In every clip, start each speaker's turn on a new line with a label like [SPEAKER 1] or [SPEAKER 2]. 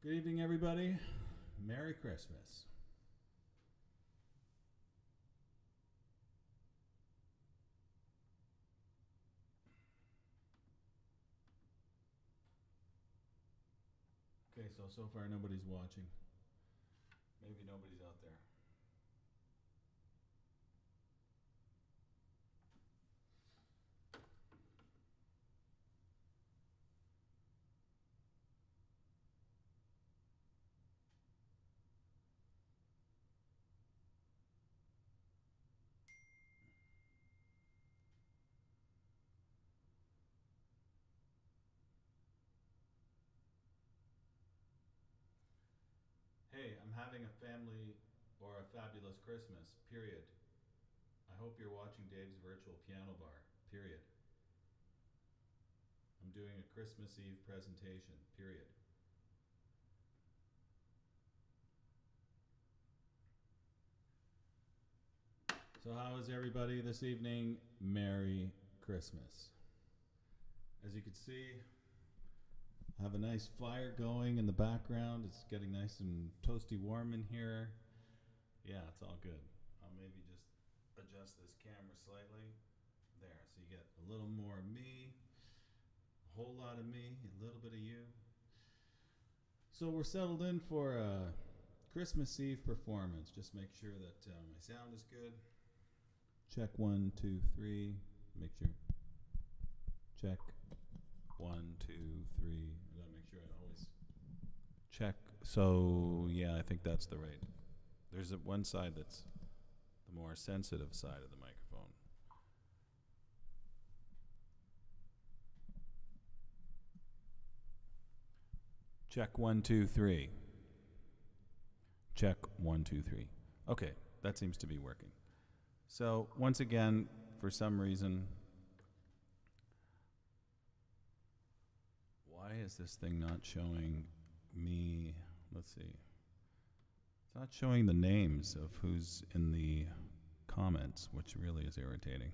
[SPEAKER 1] Good evening, everybody. Merry Christmas. Okay, so far nobody's watching. Maybe nobody's out there. Hey, I'm having a family or a fabulous Christmas, period. I hope you're watching Dave's virtual piano bar, period. I'm doing a Christmas Eve presentation, period. So, how is everybody this evening? Merry Christmas. As you can see, I have a nice fire going in the background. It's getting nice and toasty warm in here. Yeah, it's all good. I'll maybe just adjust this camera slightly. There, so you get a little more of me, a whole lot of me, a little bit of you. So we're settled in for a Christmas Eve performance. Just make sure that my sound is good. Check 1, 2, 3. Make sure. Check 1, 2, 3. I gotta make sure I always check. So yeah, I think that's the right. There's one side that's the more sensitive side of the microphone. Check 1, 2, 3. Check 1, 2, 3. Okay, that seems to be working. So once again, for some reason, why is this thing not showing me? Let's see. It's not showing the names of who's in the comments, which really is irritating.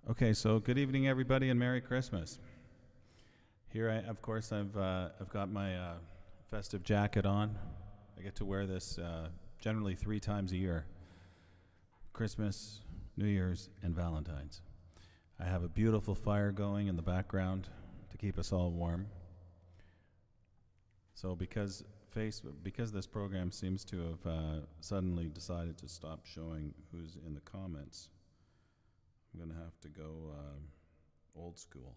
[SPEAKER 1] Okay, so good evening, everybody, and Merry Christmas. Here, of course, I've got my festive jacket on. I get to wear this generally 3 times a year: Christmas, New Year's, and Valentine's. I have a beautiful fire going in the background to keep us all warm. So because this program seems to have suddenly decided to stop showing who's in the comments, I'm going to have to go old school.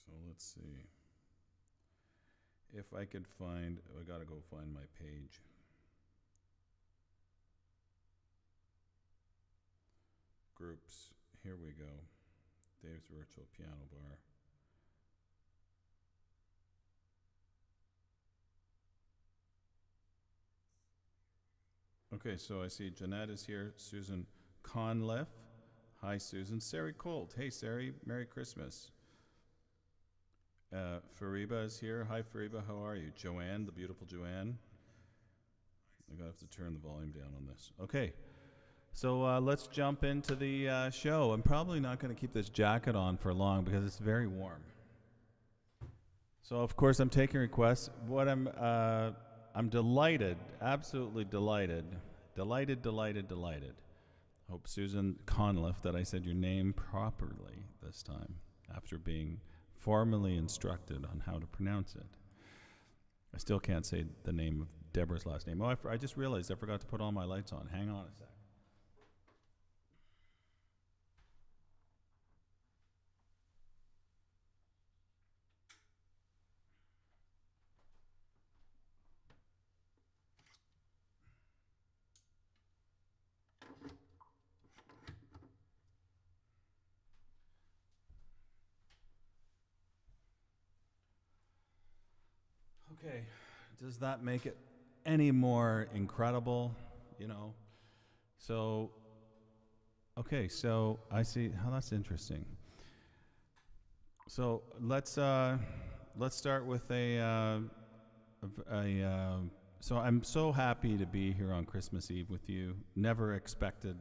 [SPEAKER 1] So let's see. If I could find, I got to go find my page. Groups, here we go. Dave's Virtual Piano Bar. Okay, so I see Jeanette is here. Susan Conliff. Hi, Susan. Sari Colt. Hey, Sari. Merry Christmas. Fariba is here. Hi, Fariba. How are you? Joanne, the beautiful Joanne. I'm going to have to turn the volume down on this. Okay, so let's jump into the show. I'm probably not going to keep this jacket on for long because it's very warm. So, of course, I'm taking requests. What I'm delighted, absolutely delighted. Hope, Susan Conliff, that I said your name properly this time after being formally instructed on how to pronounce it. I still can't say the name of Deborah's last name. Oh, I just realized I forgot to put all my lights on. Hang on a sec. Okay, does that make it any more incredible? You know, so okay, so I see how that's interesting. So let's start with so I'm so happy to be here on Christmas Eve with you. Never expected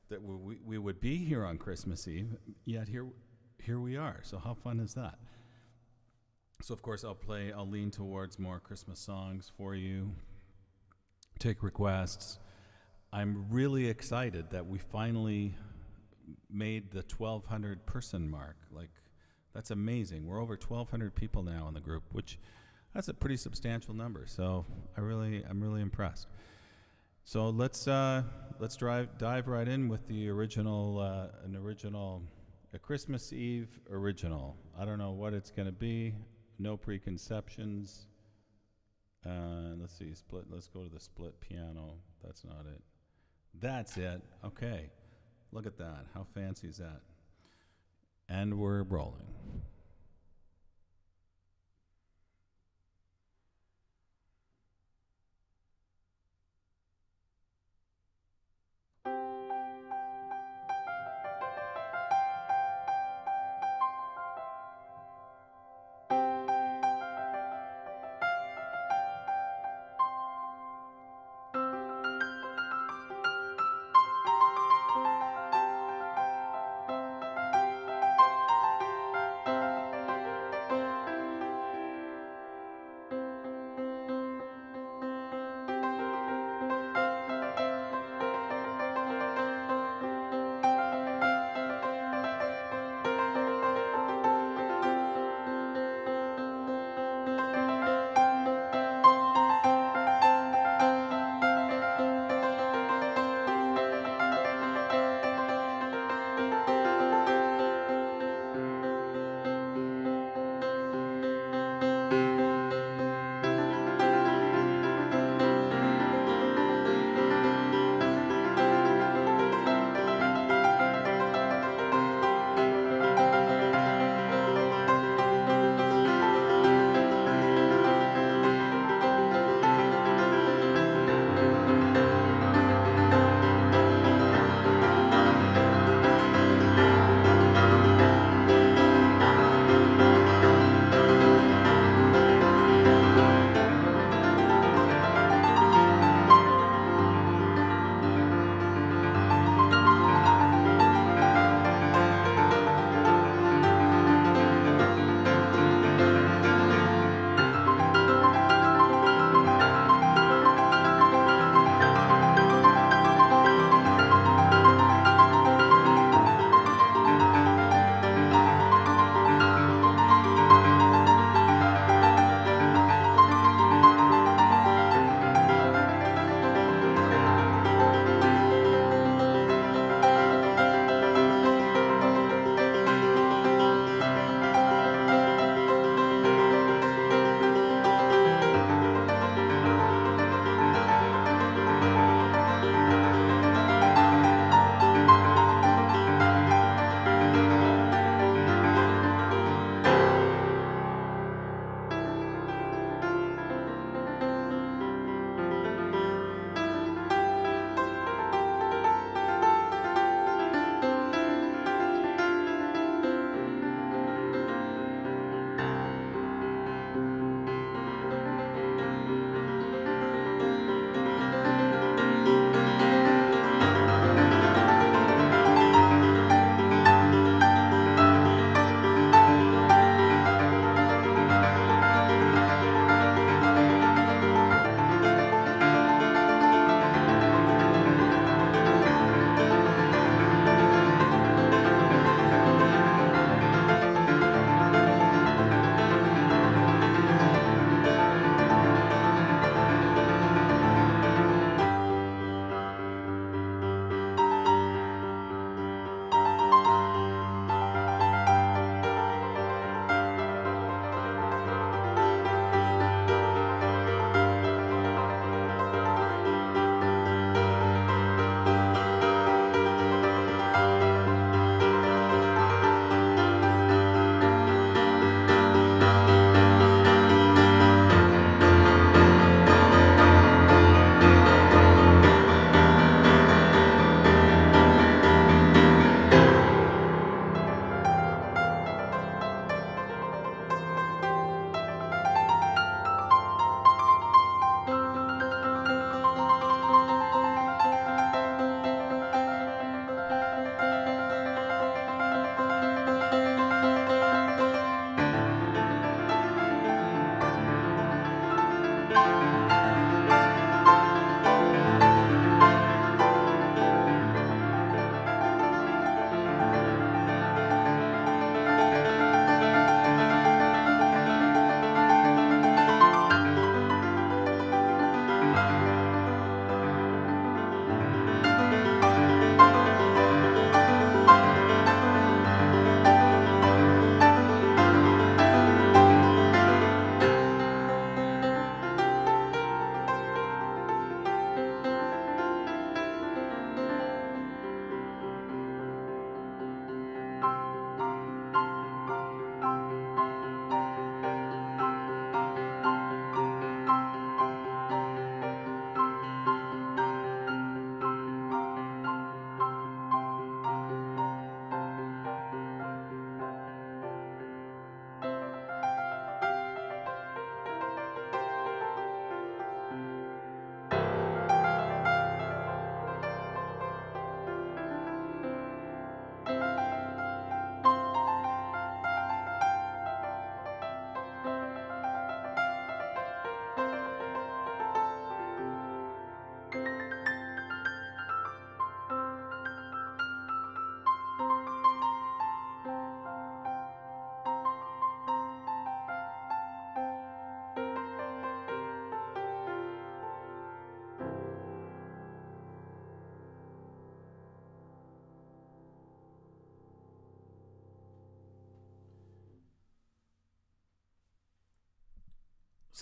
[SPEAKER 1] that we would be here on Christmas Eve, yet here we are. So how fun is that? So of course I'll lean towards more Christmas songs for you, take requests. I'm really excited that we finally made the 1,200 person mark. Like, that's amazing. We're over 1,200 people now in the group, which that's a pretty substantial number. So I'm really impressed. So let's dive right in with the original, a Christmas Eve original. I don't know what it's going to be. No preconceptions. Let's see, split. Let's go to the split piano. That's not it. That's it. Okay. Look at that. How fancy is that? And we're rolling.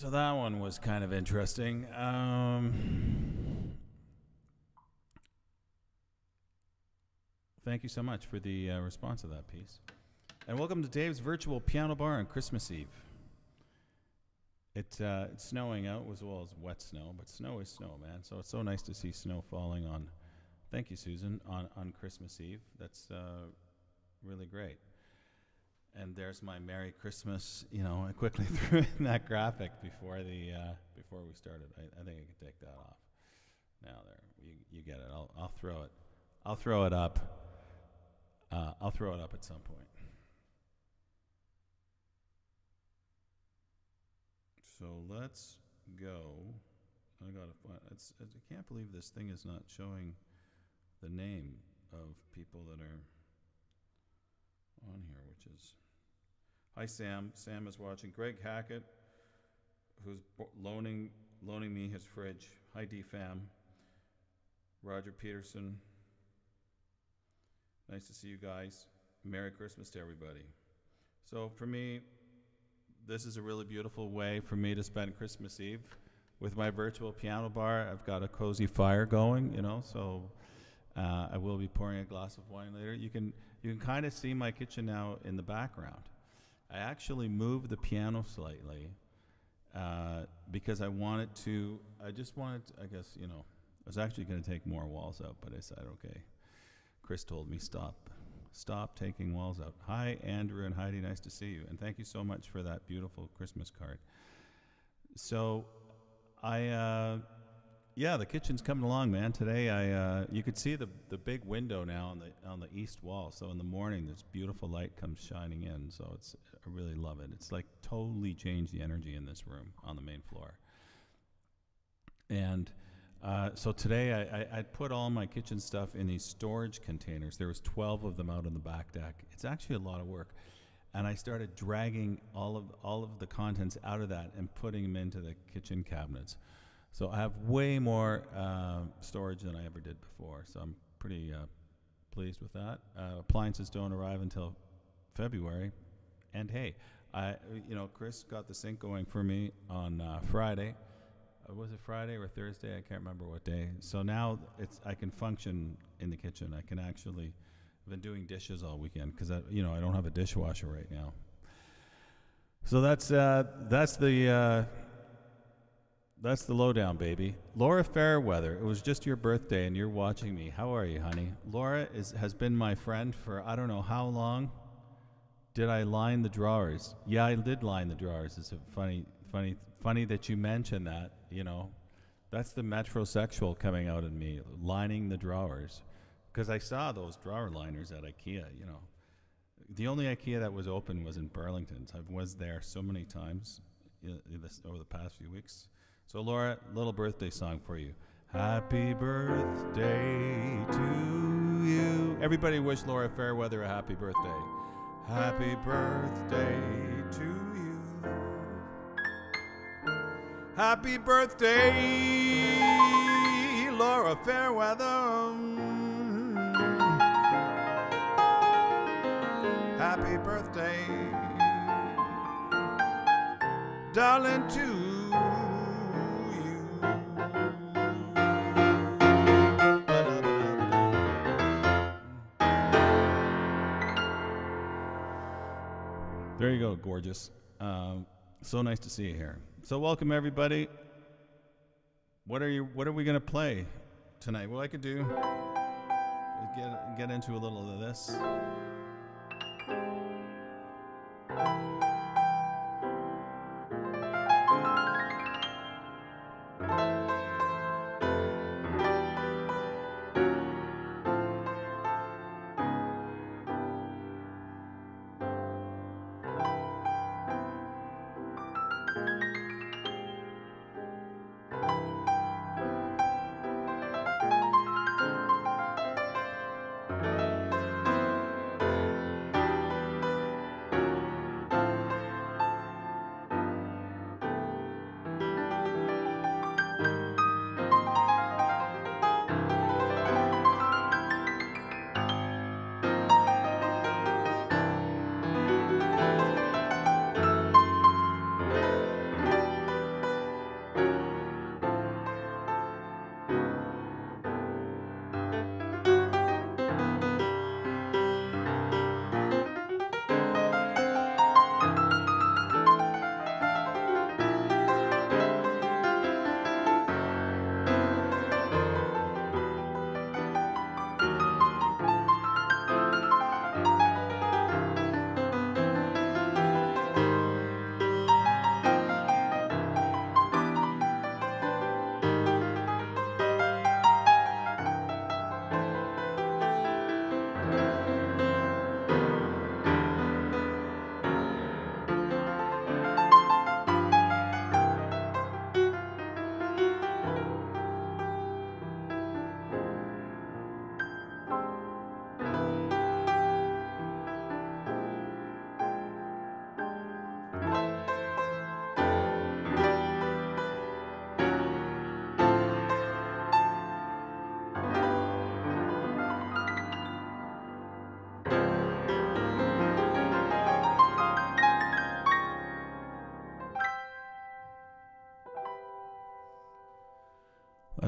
[SPEAKER 1] So that one was kind of interesting. Thank you so much for the response to that piece. And welcome to Dave's Virtual Piano Bar on Christmas Eve. It's snowing out as well as wet snow, but snow is snow, man. So it's so nice to see snow falling on, thank you, Susan, on Christmas Eve. That's really great. And there's my Merry Christmas. You know, I quickly threw in that graphic before we started. I think I can take that off. Now there, you get it. I'll throw it. I'll throw it up. I'll throw it up at some point. So let's go. I gotta find. I can't believe this thing is not showing the name of people that are on here, which is. Hi, Sam. Sam is watching. Greg Hackett, who's loaning me his fridge. Hi, DFam. Roger Peterson. Nice to see you guys. Merry Christmas to everybody. So for me, this is a really beautiful way for me to spend Christmas Eve with my virtual piano bar. I've got a cozy fire going, you know, so I will be pouring a glass of wine later. You can kind of see my kitchen now in the background. I actually moved the piano slightly because I just wanted, I guess, you know, I was actually going to take more walls out, but I said, okay. Chris told me stop taking walls out. Hi, Andrew and Heidi, nice to see you. And thank you so much for that beautiful Christmas card. So the kitchen's coming along, man. Today you could see the big window now on the east wall. So in the morning, this beautiful light comes shining in. So I really love it. It's like totally changed the energy in this room on the main floor. And so today I put all my kitchen stuff in these storage containers. There was 12 of them out on the back deck. It's actually a lot of work. And I started dragging all of the contents out of that and putting them into the kitchen cabinets. So I have way more storage than I ever did before. So I'm pretty pleased with that. Appliances don't arrive until February. And hey, Chris got the sink going for me on Friday. Was it Friday or Thursday? I can't remember what day. So now I can function in the kitchen. I can actually. I've been doing dishes all weekend because I don't have a dishwasher right now. So that's the lowdown, baby. Laura Fairweather, it was just your birthday and you're watching me. How are you, honey? Laura has been my friend for I don't know how long. Did I line the drawers? Yeah, I did line the drawers. It's a funny that you mention that. You know, that's the metrosexual coming out in me, lining the drawers. Because I saw those drawer liners at IKEA, you know. The only IKEA that was open was in Burlington. I was there so many times over the past few weeks. So, Laura, little birthday song for you. Happy birthday to you. Everybody wish Laura Fairweather a happy birthday. Happy birthday to you. Happy birthday, Laura Fairweather. Happy birthday, darling, to you. There you go, gorgeous. So nice to see you here. So welcome everybody. What are we gonna play tonight? What I could do is get into a little of this.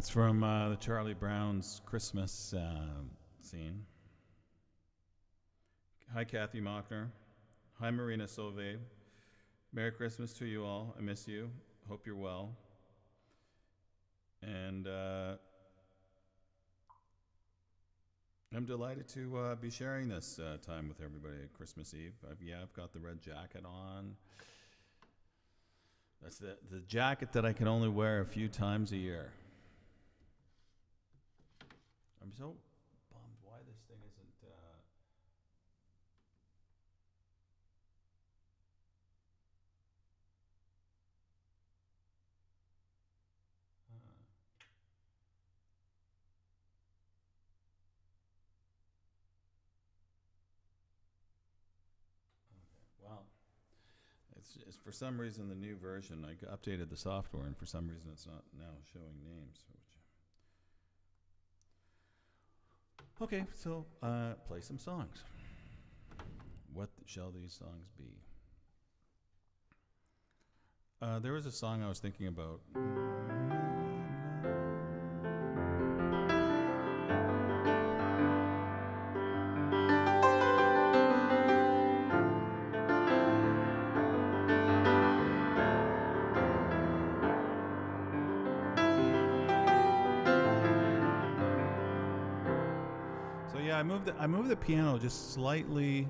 [SPEAKER 1] That's from the Charlie Brown's Christmas scene. Hi, Kathy Mockner. Hi, Marina Sauvé. Merry Christmas to you all. I miss you. Hope you're well. And I'm delighted to be sharing this time with everybody at Christmas Eve. I've got the red jacket on. That's the jacket that I can only wear a few times a year. I'm so bummed why this thing isn't. Well, it's for some reason the new version. I updated the software, and for some reason it's not now showing names. Okay, so play some songs. What shall these songs be? There was a song I was thinking about. I moved the piano just slightly,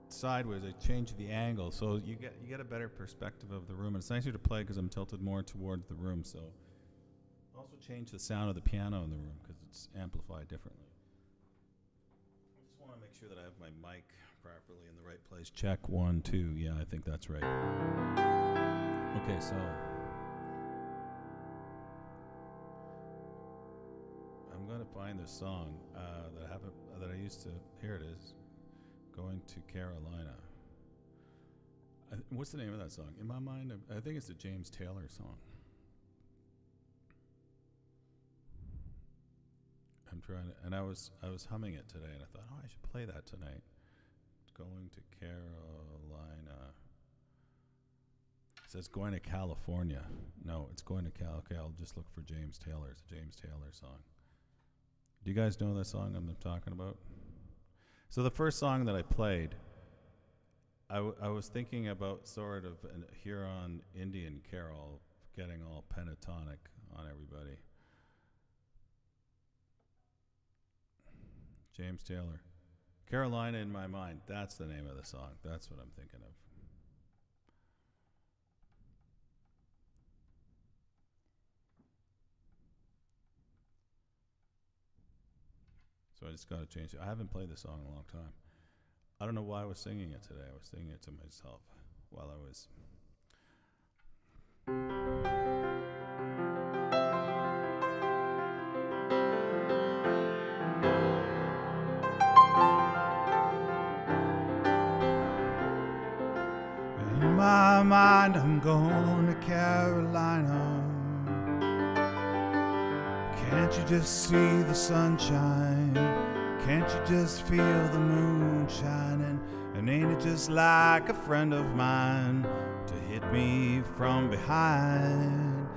[SPEAKER 1] sideways. I changed the angle, so you get a better perspective of the room. And it's nicer to play because I'm tilted more towards the room. So also change the sound of the piano in the room because it's amplified differently. I just want to make sure that I have my mic properly in the right place. Check 1, 2. Yeah, I think that's right. Okay, so. I'm going to find this song that I used to. Here it is, "Going to Carolina." What's the name of that song? In my mind, I think it's the James Taylor song. I'm trying to, and I was humming it today, and I thought, I should play that tonight. "Going to Carolina." It says "Going to California." No, it's "Going to Cal." Okay, I'll just look for James Taylor. It's a James Taylor song. Do you guys know that song I'm talking about? So the first song that I played, I was thinking about sort of a Huron Indian carol, getting all pentatonic on everybody. James Taylor. "Carolina in My Mind." That's the name of the song. That's what I'm thinking of. So I just got to change it. I haven't played this song in a long time. I don't know why I was singing it today. I was singing it to myself while I was. In my mind, I'm going to Carolina. Can't you just see the sunshine? Can't you just feel the moon shining? And ain't it just like a friend of mine to hit me from behind?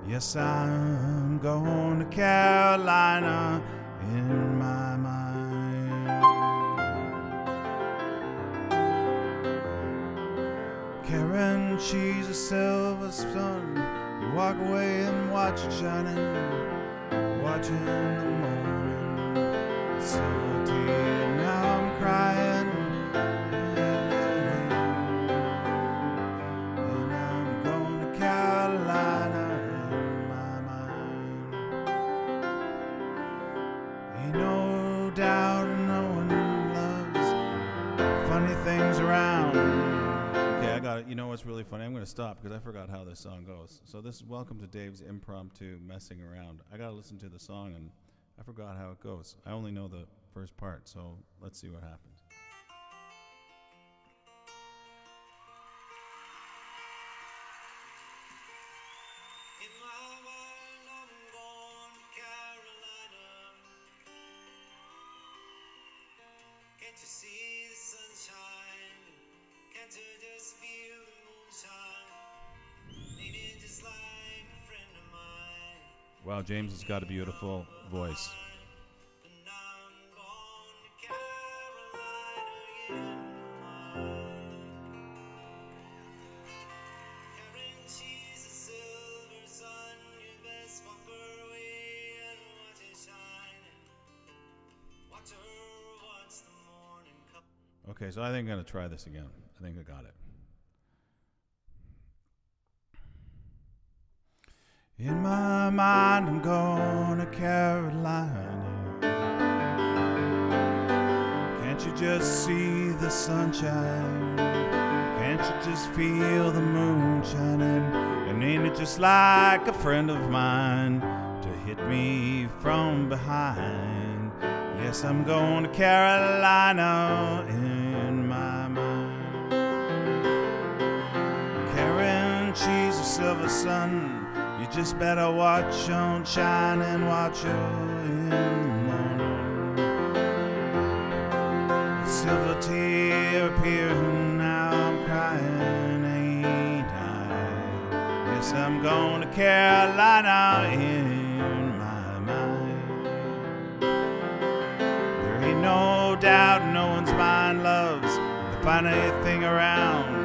[SPEAKER 1] Yes, I'm going to Carolina in my mind. Karen, she's a silver sun. You walk away and watch it shining. Watching the morning silver tea, now I'm crying, and I'm going to Carolina in my mind. Ain't no doubt no one loves funny things around. Okay, I got it. You know what's really funny? I'm going to stop because I forgot how this song goes. So this is welcome to Dave's impromptu messing around. I got to listen to the song, and I forgot how it goes. I only know the first part, so let's see what happens. In my mind, I'm going to Carolina. Can't you see the sunshine? Can't you just feel the moonshine? Ain't it just Wow, James has got a beautiful voice. Okay, so I think I'm going to try this again. I think I got it. In my mind, I'm going to Carolina. Can't you just see the sunshine? Can't you just feel the moon shining? And ain't it just like a friend of mine to hit me from behind? Yes, I'm going to Carolina in my mind. Karen, she's a silver sun. You just better watch on shine and watch her in the morning. Silver tear appearing, now I'm crying, ain't I? Yes, I'm going to Carolina in my mind. There ain't no doubt no one's mind loves to find anything around.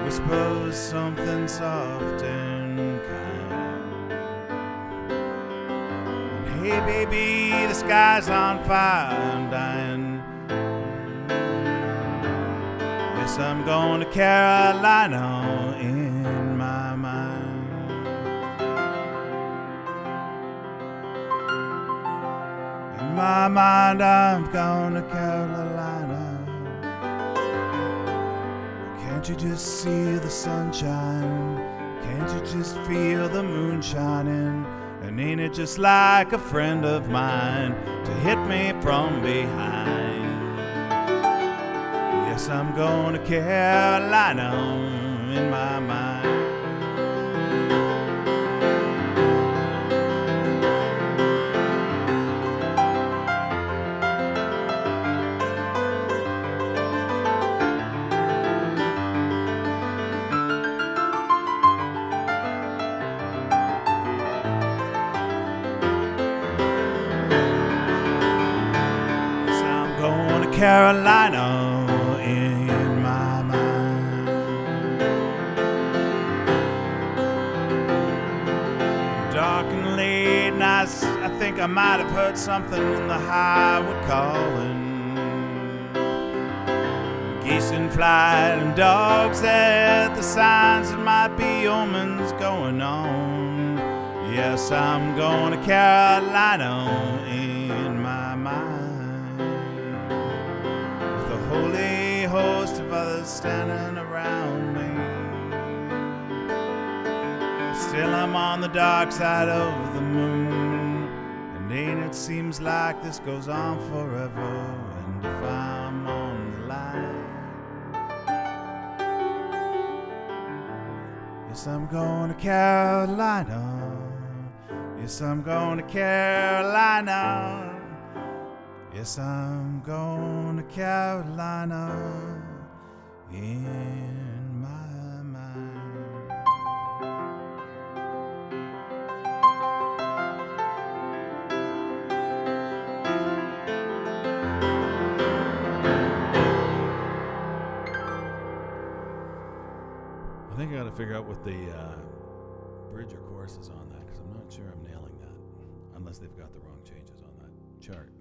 [SPEAKER 1] Whispers something soft and kind. And hey baby, the sky's on fire, I'm dying. Yes, I'm going to Carolina in my mind. In my mind, I'm going to Carolina. Can't you just see the sunshine? Can't you just feel the moon shining? And ain't it just like a friend of mine to hit me from behind? Yes, I'm going to Carolina in my mind. Carolina in my mind. Dark and late nights, I think I might have heard something in the highway calling. Geese in flight and dogs at the signs, that might be omens going on. Yes, I'm going to Carolina in my mind. Holy host of others standing around me. Still I'm on the dark side of the moon. And ain't it seems like this goes on forever. And if I'm on the line, yes, I'm going to Carolina. Yes, I'm going to Carolina. Yes, I'm going to Carolina in my mind. I think I got to figure out what the bridge or chorus is on that, because I'm not sure I'm nailing that, unless they've got the wrong changes on that chart.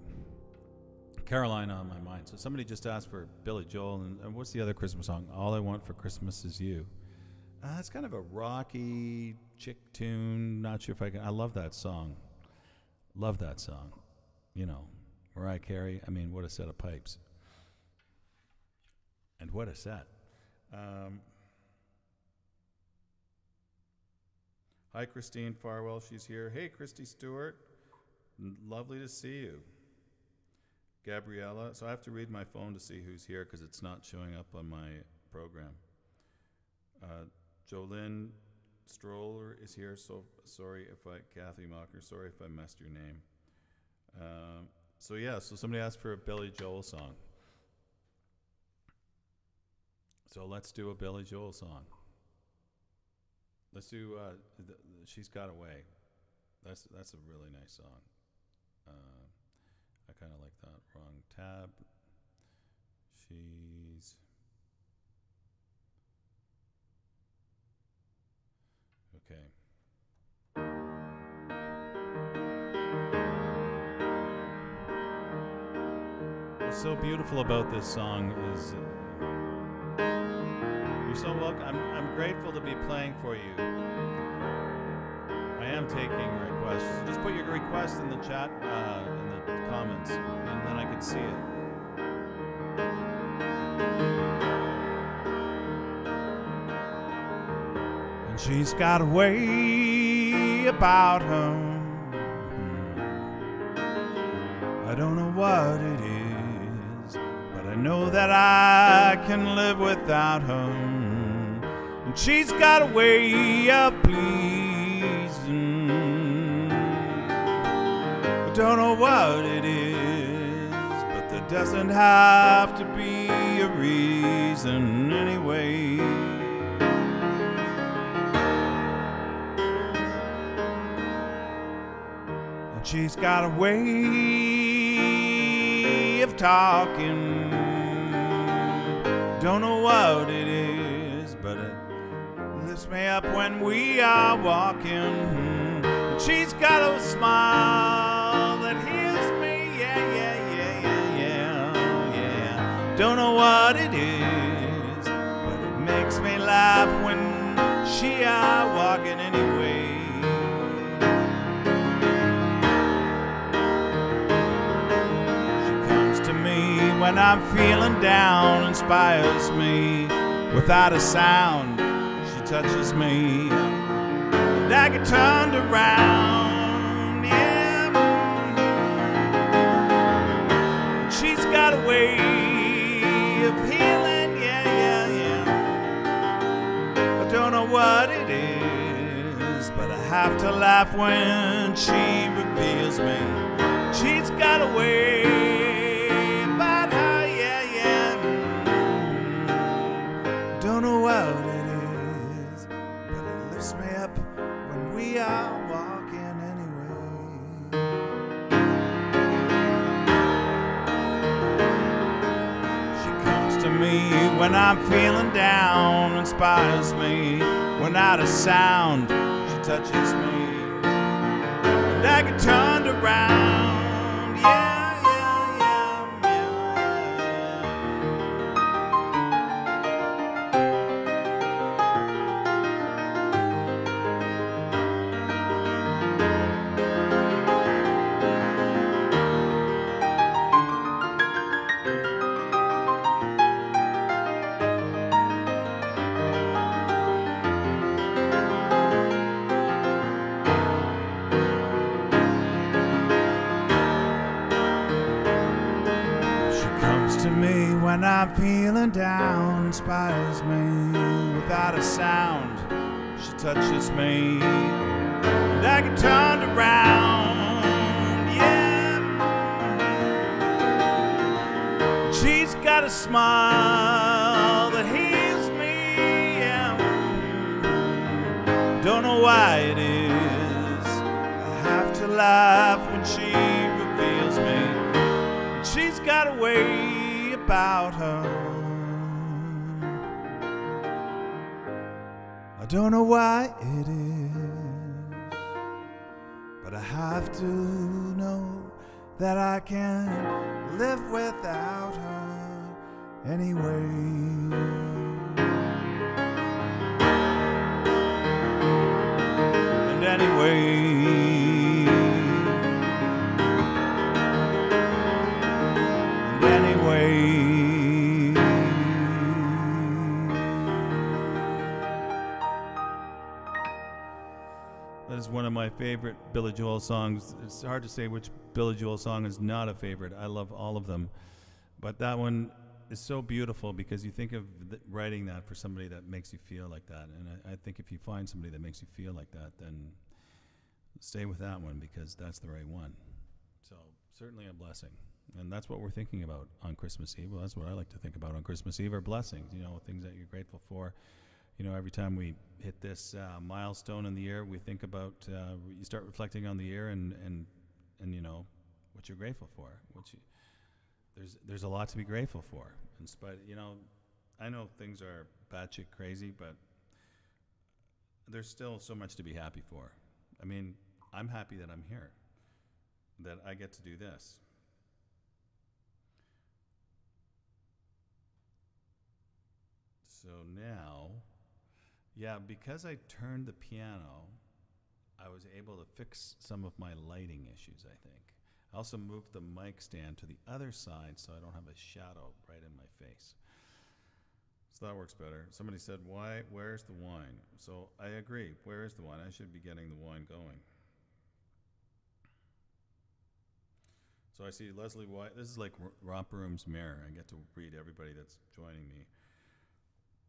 [SPEAKER 1] Carolina on my mind. So somebody just asked for Billy Joel, and what's the other Christmas song? All I Want for Christmas Is You. It's kind of a rocky chick tune. Not sure if I can. I love that song. Love that song. You know, Mariah Carey. I mean, what a set of pipes. And what a set. Hi, Christine Farwell. She's here. Hey, Christy Stewart. Lovely to see you. Gabriella. So I have to read my phone to see who's here because it's not showing up on my program. Jolynn Stroller is here. So sorry if Kathy Mocker, sorry if I messed your name. So somebody asked for a Billy Joel song. So let's do a Billy Joel song. Let's do She's Got Away. That's a really nice song. I kind of like that. Wrong tab. She's okay. What's so beautiful about this song is you're so welcome. I'm grateful to be playing for you. I am taking requests. Just put your request in the chat, in the comments, and then I can see it. And she's got a way about her. I don't know what it is, but I know that I can live without her. And she's got a way of pleasing. I don't know what it is, but there doesn't have to be a reason anyway. And she's got a way of talking. Don't know what it is, but it lifts me up when we are walking. And she's got a smile that heals me, yeah. Don't know what it is, but it makes me laugh when she are walking anyway. She comes to me when I'm feeling down, inspires me without a sound. She touches me and I get turned around, yeah. And she's got a way of healing, yeah. I don't know what it is, but I have to laugh when she reveals me. She's got a way about her, yeah. Don't know what it is, but it lifts me up when we are walking anyway. She comes to me when I'm feeling down, inspires me when out of sound. She touches me and I get turned around, yeah. When I'm feeling down, inspires me without a sound. She touches me and I get turned around, yeah. She's got a smile that heals me, yeah. Don't know why it is, I have to laugh when she reveals me. And she's got a way about her. I don't know why it is, but I have to know that I can't live without her anyway. And anyway, that is one of my favorite Billy Joel songs. It's hard to say which Billy Joel song is not a favorite. I love all of them. But that one is so beautiful because you think of writing that for somebody that makes you feel like that. And I think if you find somebody that makes you feel like that, then stay with that one because that's the right one. So certainly a blessing. And that's what we're thinking about on Christmas Eve. Well, that's what I like to think about on Christmas Eve are blessings, you know, things that you're grateful for you know, every time we hit this milestone in the year, we think about, you start reflecting on the year and you know, what you're grateful for. There's a lot to be grateful for. In spite, you know, I know things are batshit crazy, but there's still so much to be happy for. I mean, I'm happy that I'm here, that I get to do this. So now, yeah, because I turned the piano, I was able to fix some of my lighting issues, I think. I also moved the mic stand to the other side so I don't have a shadow right in my face. So that works better. Somebody said, where's the wine? So I agree, where is the wine? I should be getting the wine going. So I see Leslie Wyatt. This is like Romper Room's Mirror. I get to read everybody that's joining me.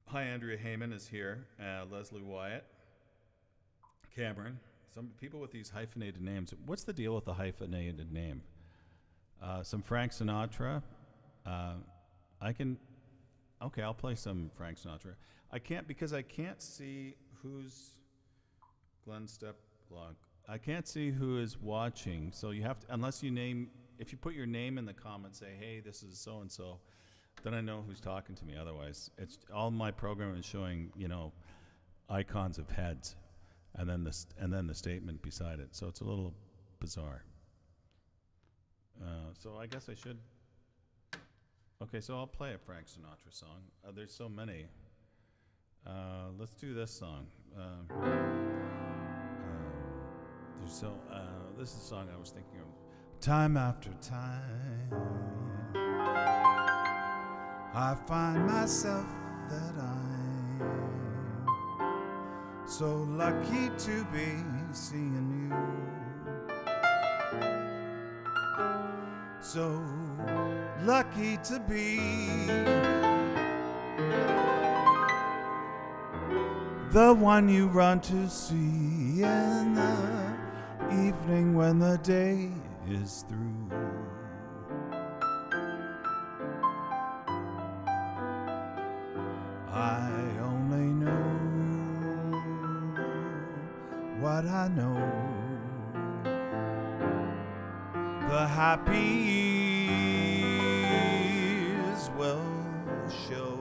[SPEAKER 1] Hi, Andrea Heyman is here. Leslie Wyatt. Cameron. Some people with these hyphenated names. What's the deal with the hyphenated name? Some Frank Sinatra. Okay, I'll play some Frank Sinatra. I can't see who's Glenn Steplock. I can't see who is watching, so you have to, unless you name, if you put your name in the comments, say, hey, this is so-and-so, then I know who's talking to me. Otherwise, it's all my program is showing, you know, icons of heads, and then the statement beside it. So it's a little bizarre. So I guess I should. Okay, so I'll play a Frank Sinatra song. There's so many. Let's do this song. This is a song I was thinking of. Time after time, I find myself that I'm so lucky to be seeing you. So lucky to be the one you run to see in the evening when the day is through. I only know what I know. The happy years will show.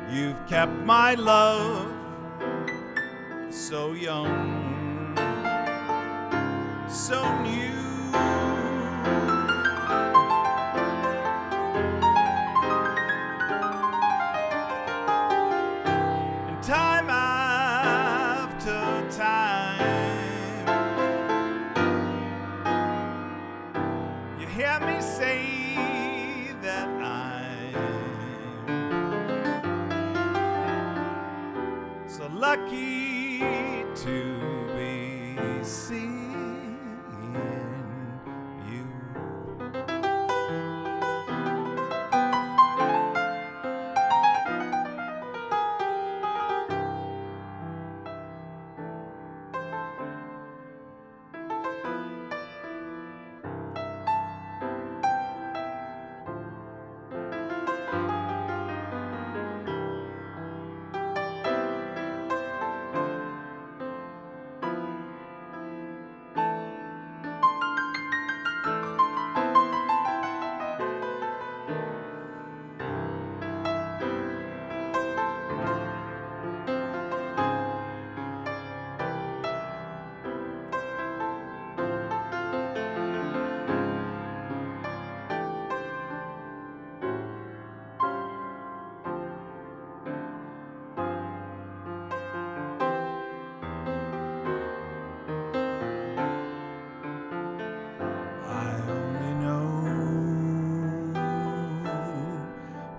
[SPEAKER 1] You've kept my love so young, so new. And time after time, you hear me say that I'm so lucky to be seeing you.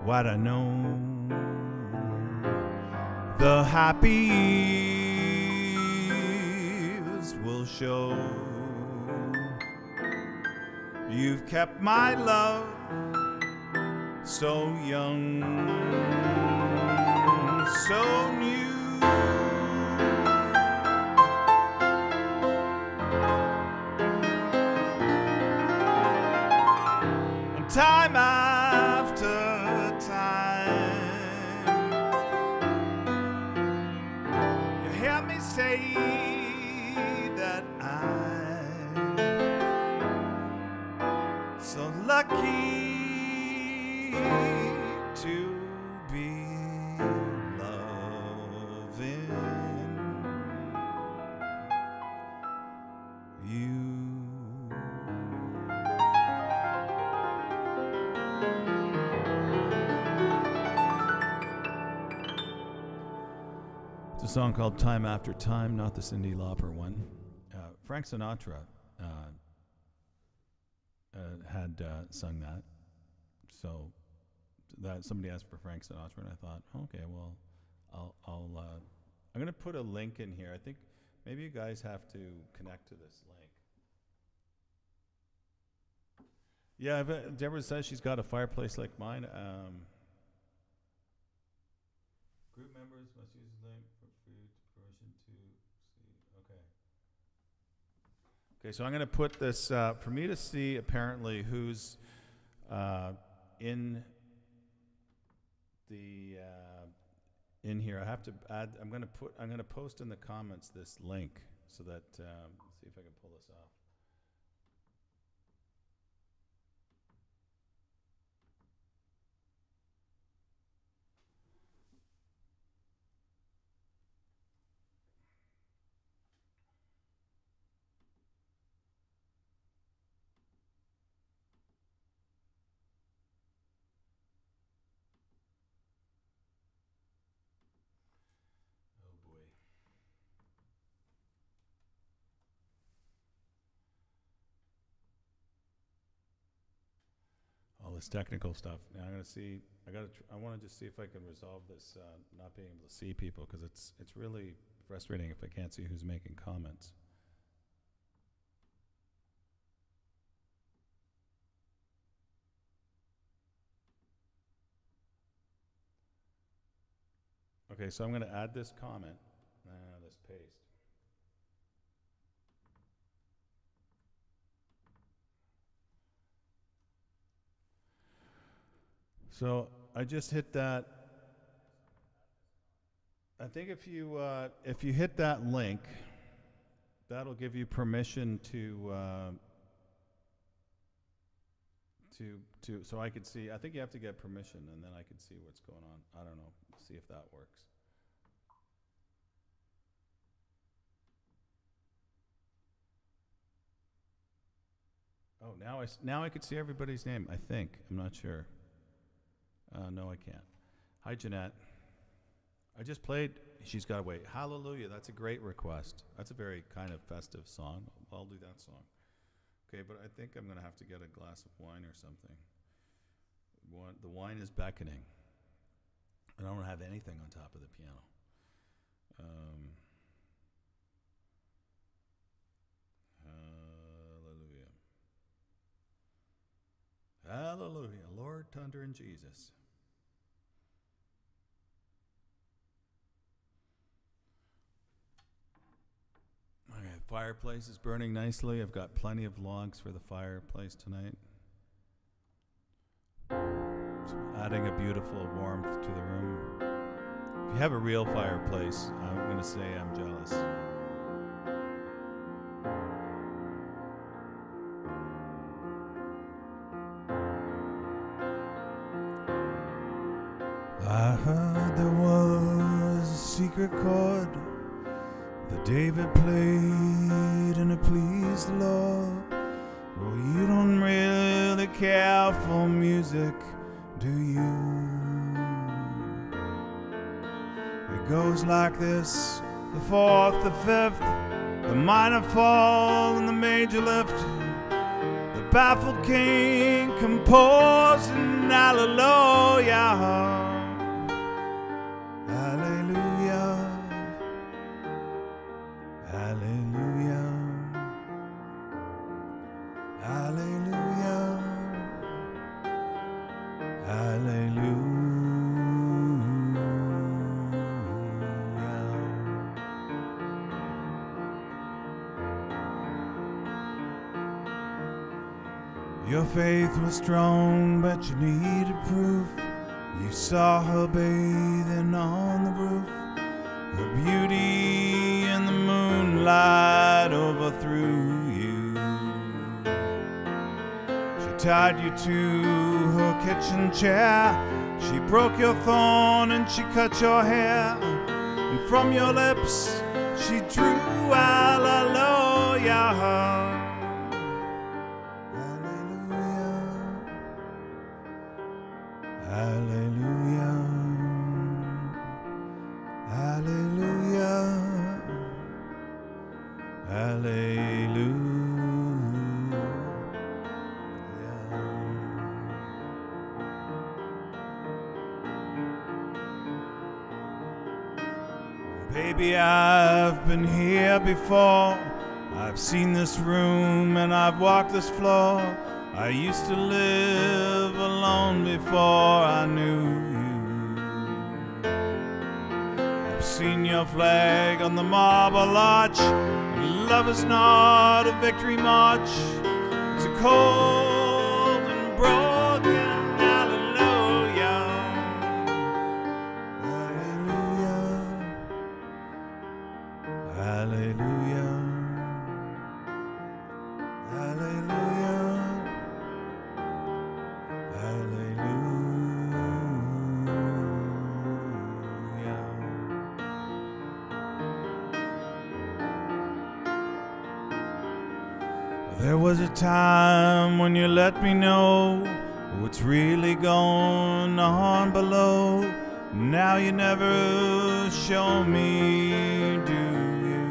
[SPEAKER 1] What I know, the happy years will show. You've kept my love so young, so new. And time after time, say that I'm so lucky to be loving you. It's a song called Time After Time, not the Cyndi Lauper one. Frank Sinatra had sung that. So that somebody asked for Frank Sinatra, and I thought, okay, well, I'm going to put a link in here. I think maybe you guys have to connect to this link. Yeah, Deborah says she's got a fireplace like mine. Group members must use the link for food permission to see. Okay. Okay, so I'm going to put this for me to see apparently who's in the in here. I have to add. I'm going to post in the comments this link so that let's see if I can pull this off. This technical stuff. Now I'm gonna see. I want to just see if I can resolve this not being able to see people, because it's really frustrating if I can't see who's making comments. Okay, so I'm going to add this comment. This paste. So I just hit that. I think if you hit that link, that'll give you permission to so I could see. I think you have to get permission, and then I could see what's going on. I don't know. See if that works. Oh, now I could see everybody's name. I think. I'm not sure. No, I can't. Hi, Jeanette. I just played She's Gotta Wait. Hallelujah. That's a great request. That's a very kind of festive song. I'll do that song. Okay, but I think I'm going to have to get a glass of wine or something. The wine is beckoning. I don't have anything on top of the piano. Hallelujah. Hallelujah. Lord, thunder, and Jesus. Okay, fireplace is burning nicely. I've got plenty of logs for the fireplace tonight. So adding a beautiful warmth to the room. If you have a real fireplace, I'm going to say I'm jealous. I heard there was a secret chord that David played and it pleased the Lord. Well, you don't really care for music, do you? It goes like this: the fourth, the fifth, the minor fall, and the major lift. The baffled king composing hallelujah. Your faith was strong, but you needed proof. You saw her bathing on the roof, her beauty in the
[SPEAKER 2] light overthrew you. She tied you to her kitchen chair. She broke your thorn and she cut your hair. And from your lips she drew hallelujah. Hallelujah. Hallelujah. Hallelujah. Hallelujah. Baby, I've been here before. I've seen this room and I've walked this floor. I used to live alone before I knew you. I've seen your flag on the marble arch. Love is not a victory march. It's a cold and broken hallelujah. Hallelujah. Hallelujah. Hallelujah. There was a time when you let me know what's really going on below. Now you never show me, do you?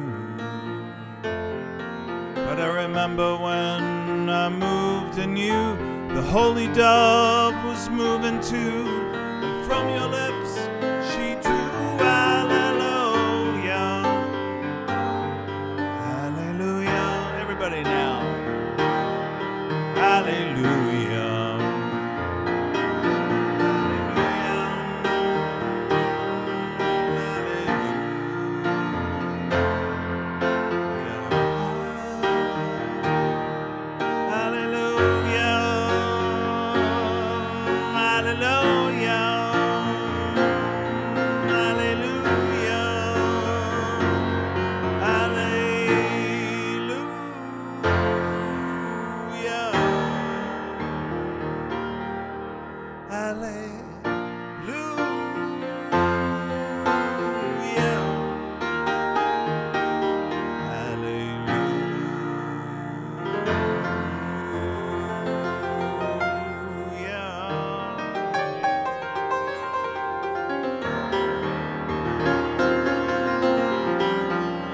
[SPEAKER 2] But I remember when I moved and you, the holy dove was moving too. And from your lips she drew hallelujah. Hallelujah. Everybody now. Hallelujah.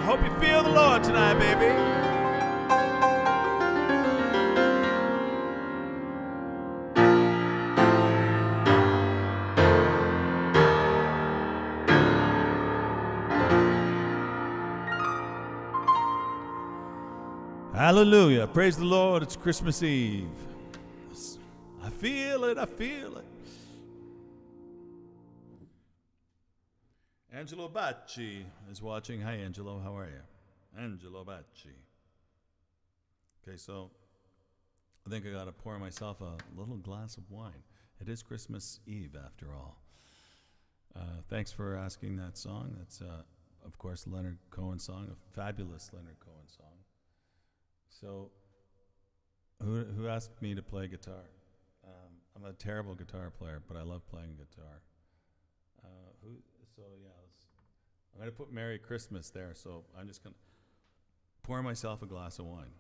[SPEAKER 2] Hope you feel the Lord tonight, baby. Hallelujah. Praise the Lord. It's Christmas Eve. I feel it. I feel it. Angelo Bacci is watching. Hi, Angelo. How are you? Angelo Bacci. Okay, so I think I got to pour myself a little glass of wine. It is Christmas Eve, after all. Thanks for asking that song. That's, of course, Leonard Cohen's song, a fabulous Leonard Cohen song. So, who asked me to play guitar? I'm a terrible guitar player, but I love playing guitar. I'm going to put Merry Christmas there, so I'm just going to pour myself a glass of wine.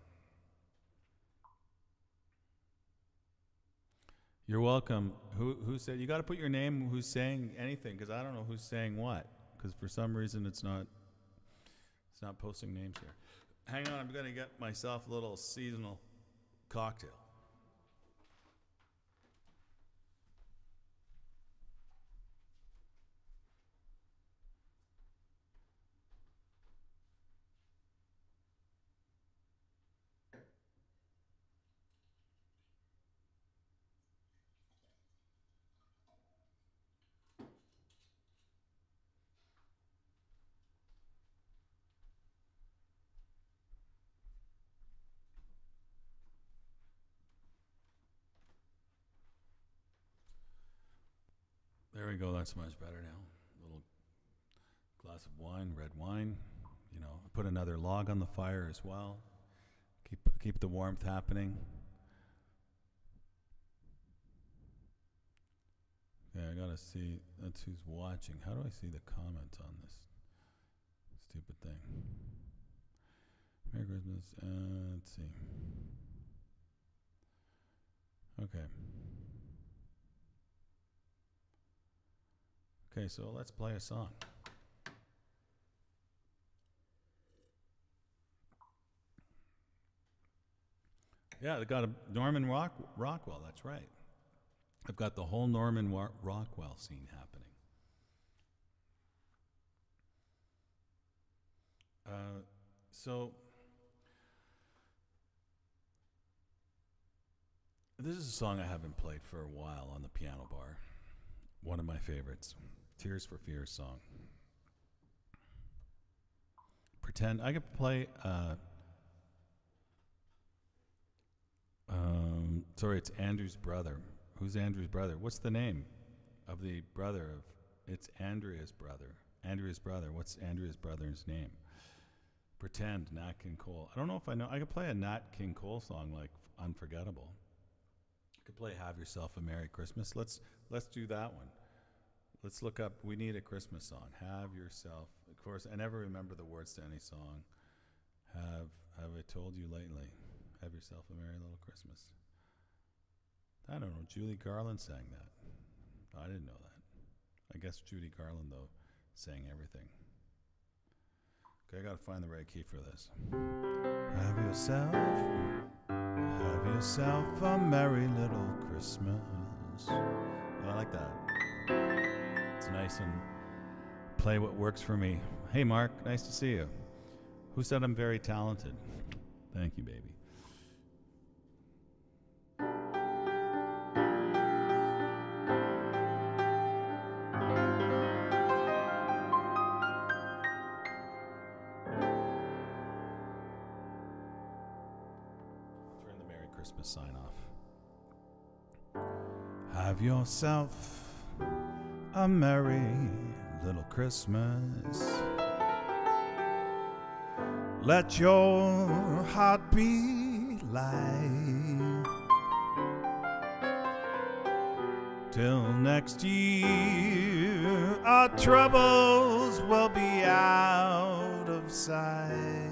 [SPEAKER 2] You're welcome. Who said, you got to put your name, who's saying anything, because I don't know who's saying what, because for some reason it's not posting names here. Hang on, I'm going to get myself a little seasonal cocktail. There we go, that's much better now. A little glass of wine, red wine. you know, put another log on the fire as well. Keep the warmth happening. Okay, I gotta see. That's who's watching. How do I see the comments on this stupid thing? Merry Christmas. Let's see. Okay. Okay, so let's play a song. Yeah, they got a Norman Rockwell. That's right. I've got the whole Norman Rockwell scene happening. So this is a song I haven't played for a while on the piano bar. One of my favorites, Tears for Fears song. Pretend I could play. Sorry, it's Andrew's brother. Who's Andrew's brother? What's the name of the brother of? It's Andrea's brother. Andrea's brother. What's Andrea's brother's name? Pretend, Nat King Cole. I don't know if I know. I could play a Nat King Cole song like Unforgettable. I could play Have Yourself a Merry Christmas. Let's do that one. Let's look up. We need a Christmas song. Have yourself. Of course, I never remember the words to any song. Have I told you lately? Have yourself a merry little Christmas. I don't know. Judy Garland sang that. I didn't know that. I guess Judy Garland, though, sang everything. Okay, I gotta find the right key for this. Have yourself a merry little Christmas. I like that. It's nice and play what works for me. Hey, Mark, nice to see you. Who said I'm very talented? Thank you, baby. Christmas sign off. Have yourself a merry little Christmas. Let your heart be light. Till next year, our troubles will be out of sight.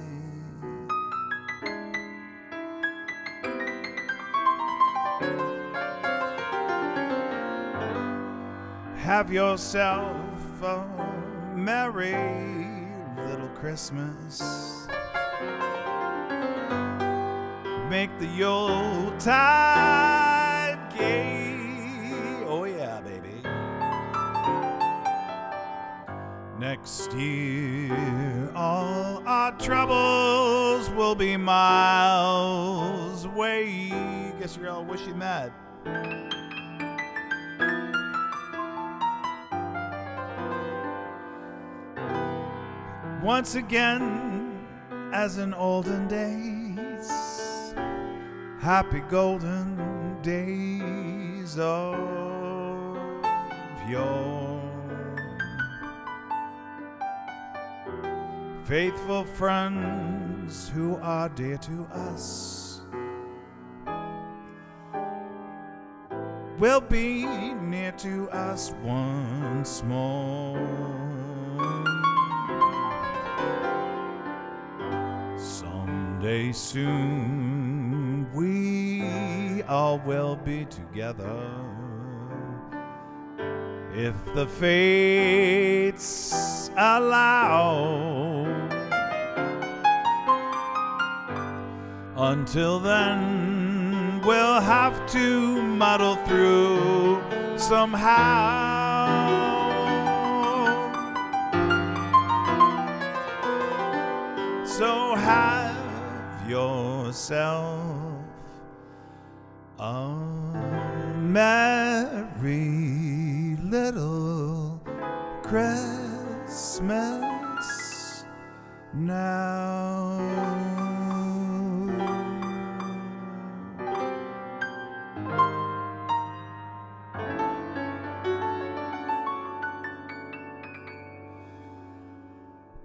[SPEAKER 2] Have yourself a merry little Christmas. Make the Yuletide gay. Oh yeah, baby. Next year, all our troubles will be miles away. Guess you're all wishing that. Once again, as in olden days, happy golden days of yore. Faithful friends who are dear to us will be near to us once more. Someday soon we all will be together, if the fates allow. Until then, we'll have to muddle through somehow. So have yourself a merry little Christmas now.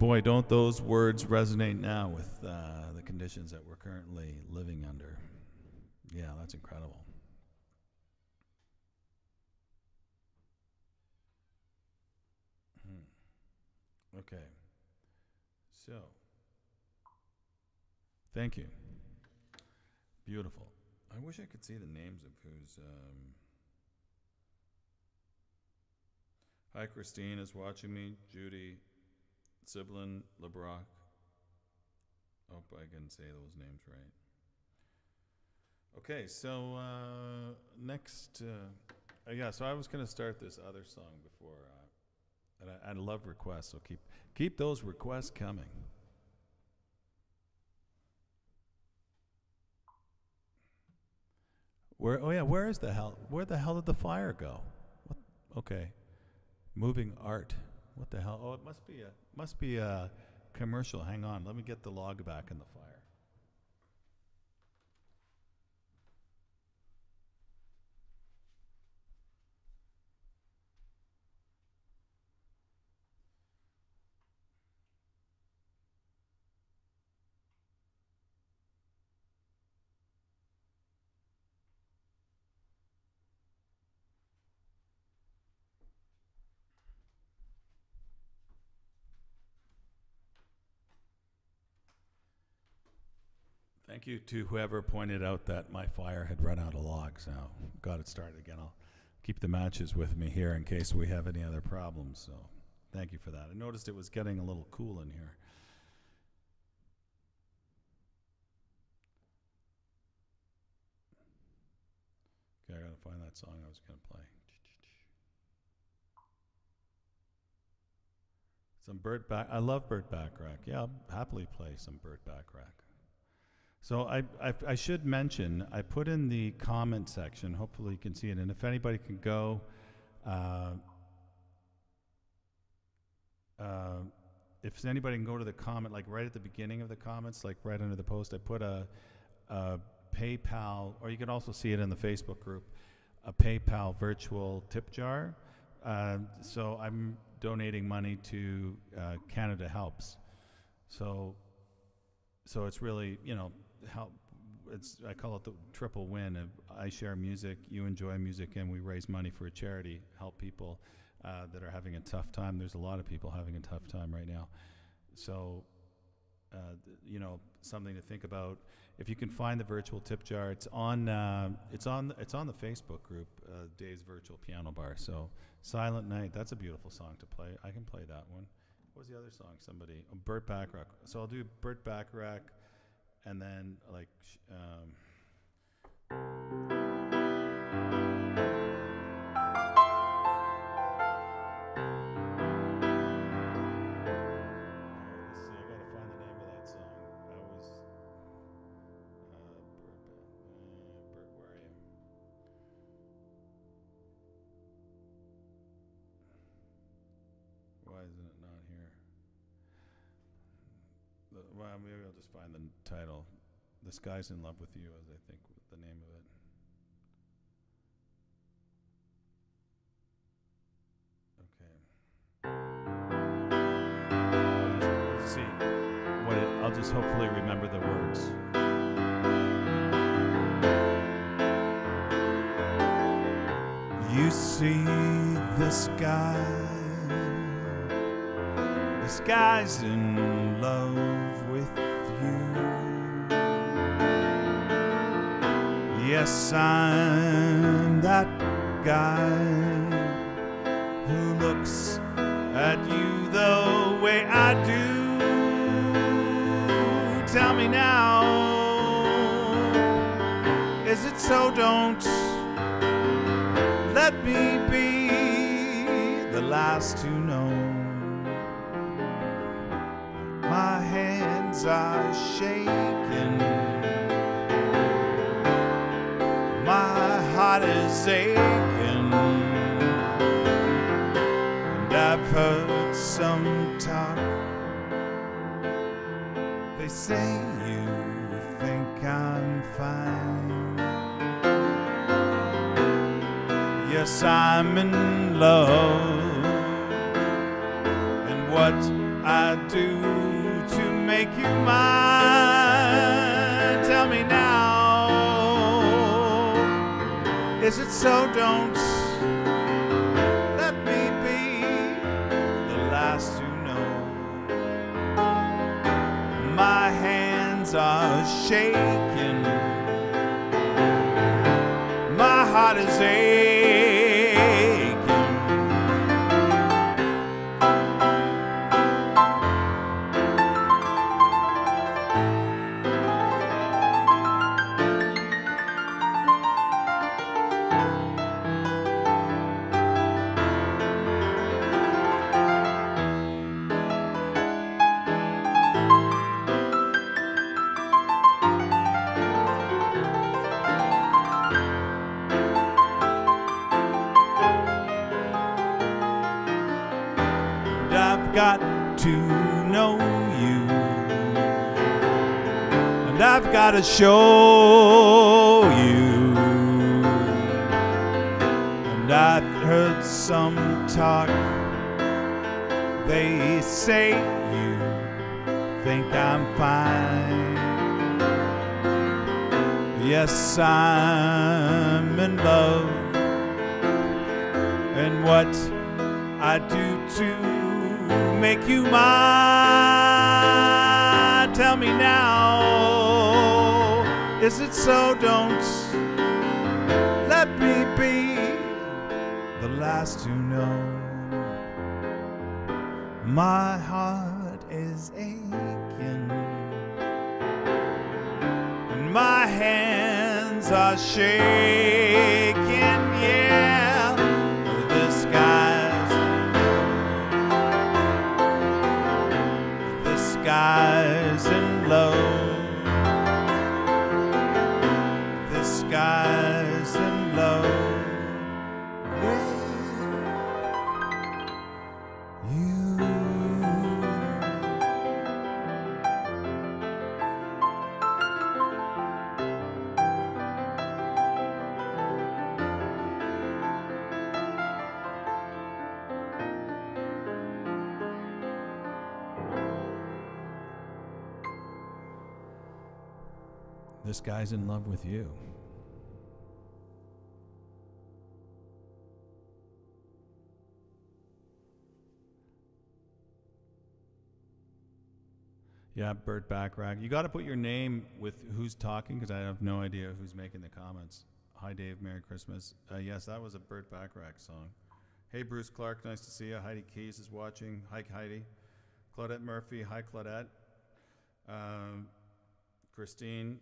[SPEAKER 2] boy, don't those words resonate now with the conditions that we're currently living under. Yeah, that's incredible. Okay. So, thank you. Beautiful. I wish I could see the names of who's. Hi, Christine is watching me. Judy, Siblin, LeBrock. Hope I can say those names right. Okay, so next. Yeah, so I was going to start this other song before. And I love requests, so keep those requests coming. Where the hell did the fire go? What? Okay, moving art. What the hell? Oh, it must be a commercial. Hang on, let me get the log back in the fire. Thank you to whoever pointed out that my fire had run out of logs. Now, got it started again. I'll keep the matches with me here in case we have any other problems. So, thank you for that. I noticed it was getting a little cool in here. Okay, I gotta find that song I was gonna play. Some Burt Bacharach. I love Burt Bacharach. Yeah, I'll happily play some Burt Bacharach. So I should mention, I put in the comment section, hopefully you can see it, and if anybody can go, if anybody can go to the comment, like right at the beginning of the comments, like right under the post, I put a PayPal, or you can also see it in the Facebook group, a PayPal virtual tip jar. So I'm donating money to Canada Helps. So it's really, help. I call it the triple win. I share music, you enjoy music, and we raise money for a charity, help people that are having a tough time. There's a lot of people having a tough time right now. So, something to think about. If you can find the virtual tip jar, it's on the Facebook group, Dave's Virtual Piano Bar. So, Silent Night, that's a beautiful song to play. I can play that one. What was the other song? Burt Bacharach. So I'll do Burt Bacharach, and then like. Well, maybe I'll just find the title. This Guy's in Love with You, as I think the name of it. Okay. Let's see what I'll just hopefully remember the words. You see the sky. This guy's in love with you. Yes, I'm that guy who looks at you the way I do. Tell me now, is it so? Don't let me be the last to know. My hands are shaking, my heart is aching, and I've heard some talk. They say you think I'm fine. Yes, I'm in love, and what I I do to make you mine? Tell me now. Is it so? Don't let me be the last to know. My hands are shaking. My heart is aching. I've got to know you, and I've got to show you. And I've heard some talk, they say you think I'm fine. Yes, I'm in love, and what I do to make you mine. Tell me now, is it so? Don't let me be the last to know. My heart is aching, and my hands are shaking. Yeah, the skies in low, the skies in low, with you. This guy's in love with you. Yeah, Burt Bacharach. You got to put your name with who's talking, because I have no idea who's making the comments. Hi, Dave. Merry Christmas. Yes, that was a Burt Bacharach song. Hey, Bruce Clark. Nice to see you. Heidi Keys is watching. Hi, Heidi. Claudette Murphy. Hi, Claudette. Christine,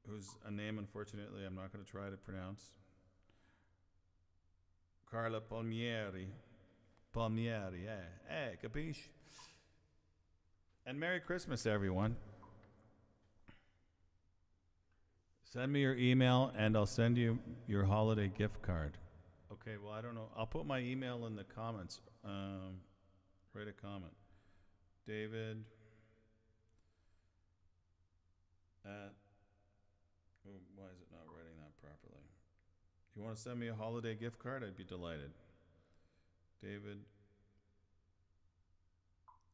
[SPEAKER 2] who's a name, unfortunately, I'm not going to try to pronounce. Carla Palmieri. Palmieri, Hey, capiche? And Merry Christmas, everyone. Send me your email, and I'll send you your holiday gift card. Okay, well, I don't know. I'll put my email in the comments. Write a comment. David at... Oh, why is it not writing that properly? If you want to send me a holiday gift card, I'd be delighted. David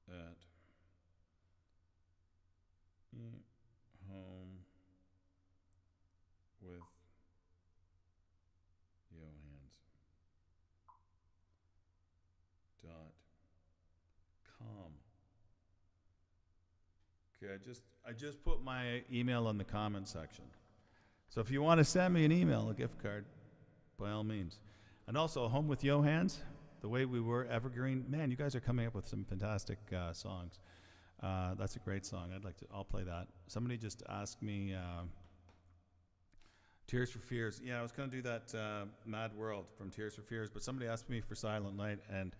[SPEAKER 2] at home with Johans.com. Okay, I just put my email in the comment section. So if you want to send me an email, a gift card, by all means. And also, Home with Johans, The Way We Were, Evergreen. Man, you guys are coming up with some fantastic songs. That's a great song. I'll play that. Somebody just asked me, Tears for Fears. Yeah, I was going to do that Mad World from Tears for Fears, but somebody asked me for Silent Night, and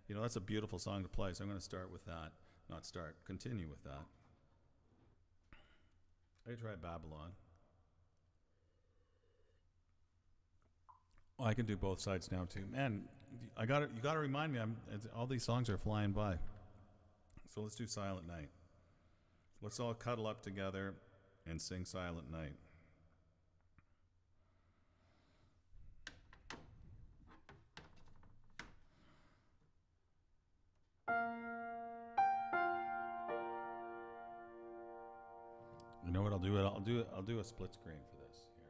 [SPEAKER 2] that's a beautiful song to play, so I'm going to start with that. Continue with that. I try Babylon. Oh, I can do both sides now too. Man, you got to remind me. All these songs are flying by. So let's do Silent Night. Let's all cuddle up together and sing Silent Night. You know what? I'll do it. I'll do a split screen for this here.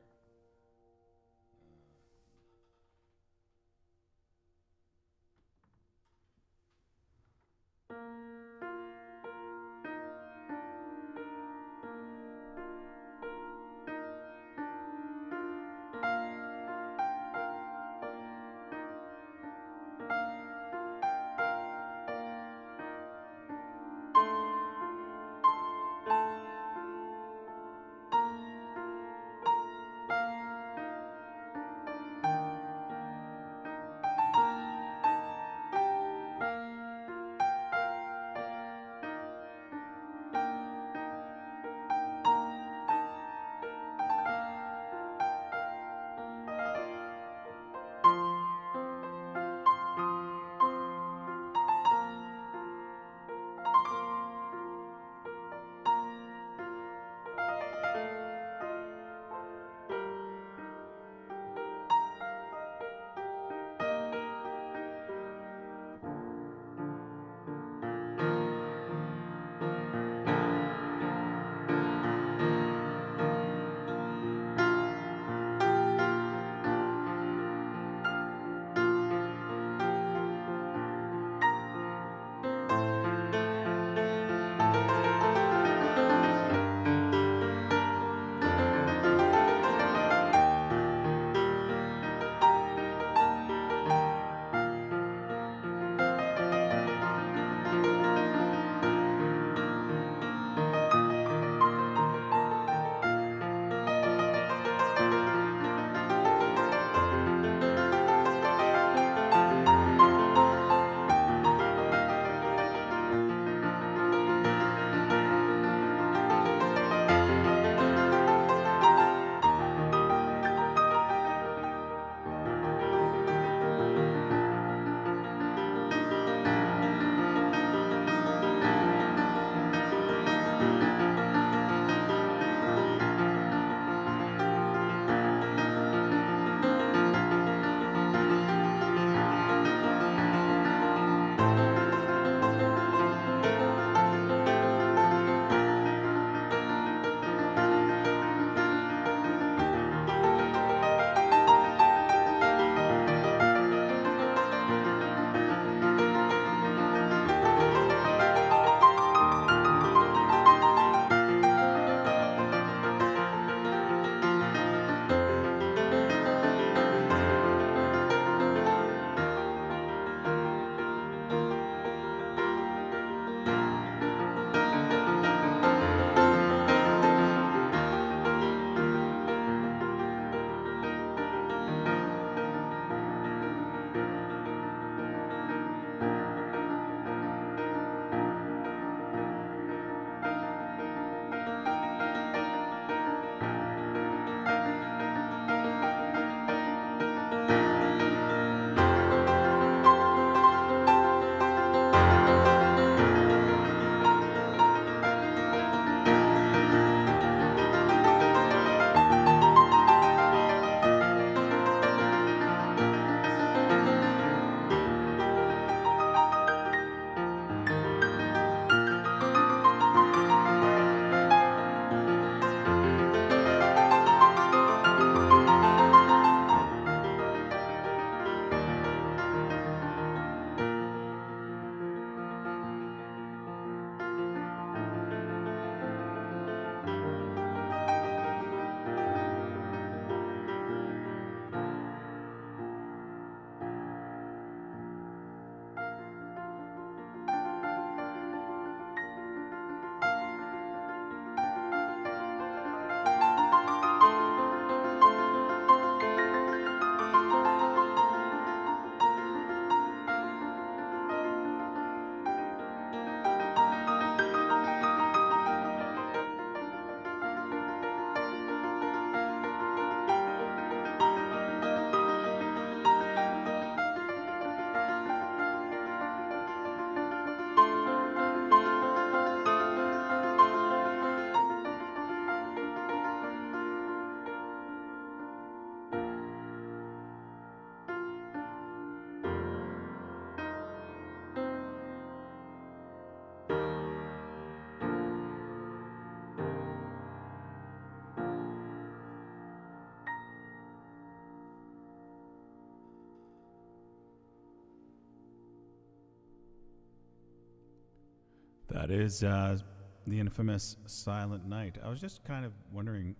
[SPEAKER 1] That is the infamous Silent Night. I was just kind of wondering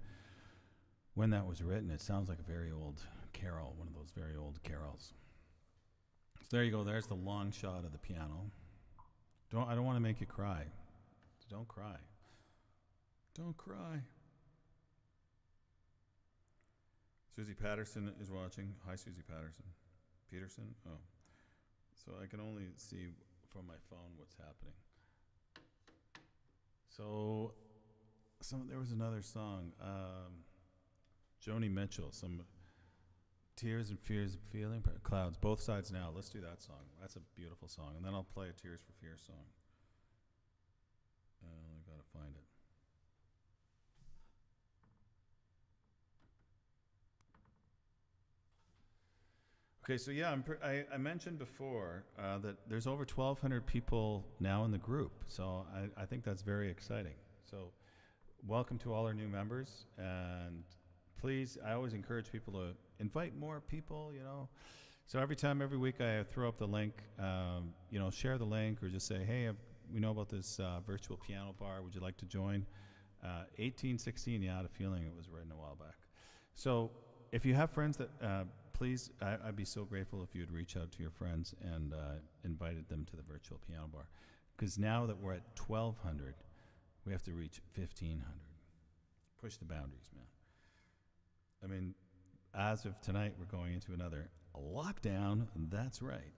[SPEAKER 1] when that was written. It sounds like a very old carol, one of those very old carols. So there you go. There's the long shot of the piano. I don't want to make you cry. Don't cry. Don't cry. Susie Patterson is watching. Hi, Susie Patterson. Peterson? Oh. So I can only see from my phone what's happening. So, there was another song. Joni Mitchell, some Tears and Fears of Feeling, Clouds, Both Sides Now. Let's do that song. That's a beautiful song. And then I'll play a Tears for Fears song. I gotta find it. Okay, so yeah, I mentioned before that there's over 1,200 people now in the group, so I think that's very exciting. So welcome to all our new members, and please, I always encourage people to invite more people, you know. So every week I throw up the link, you know, share the link or just say, hey, we know about this virtual piano bar, would you like to join? 1816, yeah, I had a feeling it was written a while back. So if you have friends that, please, I'd be so grateful if you'd reach out to your friends and invited them to the virtual piano bar. Because now that we're at 1,200, we have to reach 1,500. Push the boundaries, man. I mean, as of tonight, we're going into another lockdown. That's right.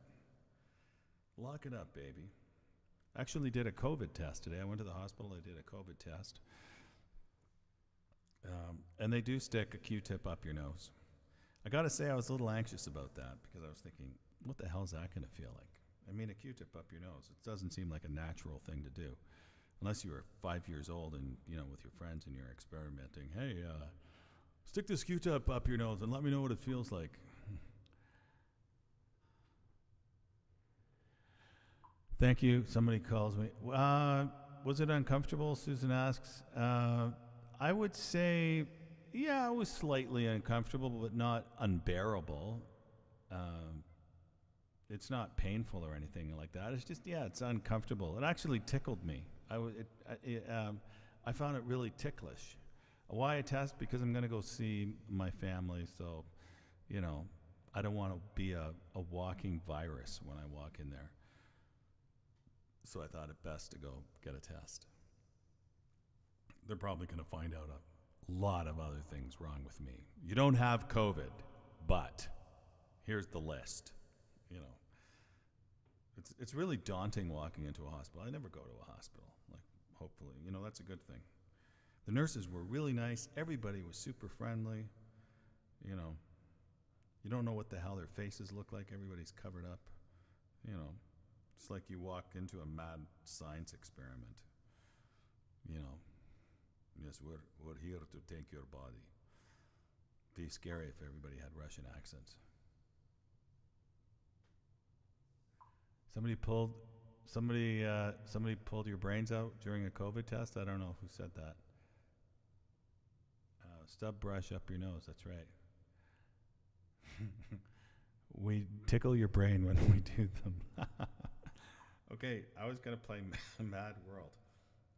[SPEAKER 1] Lock it up, baby. Actually did a COVID test today. I went to the hospital. I did a COVID test. And they do stick a Q-tip up your nose. I got to say, I was a little anxious about that because I was thinking, what the hell is that going to feel like? I mean, a Q-tip up your nose. It doesn't seem like a natural thing to do. Unless you were 5 years old and, you know, with your friends and you're experimenting. Hey, stick this Q-tip up your nose and let me know what it feels like. Thank you. Somebody calls me. Was it uncomfortable? Susan asks. I would say, yeah, it was slightly uncomfortable, but not unbearable. It's not painful or anything like that. It's just, yeah, it's uncomfortable. It actually tickled me. I found it really ticklish. Why a test? Because I'm going to go see my family, so, you know, I don't want to be a walking virus when I walk in there. So I thought it best to go get a test. They're probably going to find out a lot of other things wrong with me. You don't have COVID, but here's the list. You know, it's really daunting walking into a hospital. I never go to a hospital. Like, hopefully, you know, that's a good thing. The nurses were really nice. Everybody was super friendly. You know, you don't know what the hell their faces look like. Everybody's covered up. You know, it's like you walk into a mad science experiment. You know, yes, we're here to take your body. Be scary if everybody had Russian accents. Somebody pulled your brains out during a COVID test. I don't know who said that. Stub brush up your nose. That's right. We tickle your brain when we do them. Okay, I was gonna play Mad World.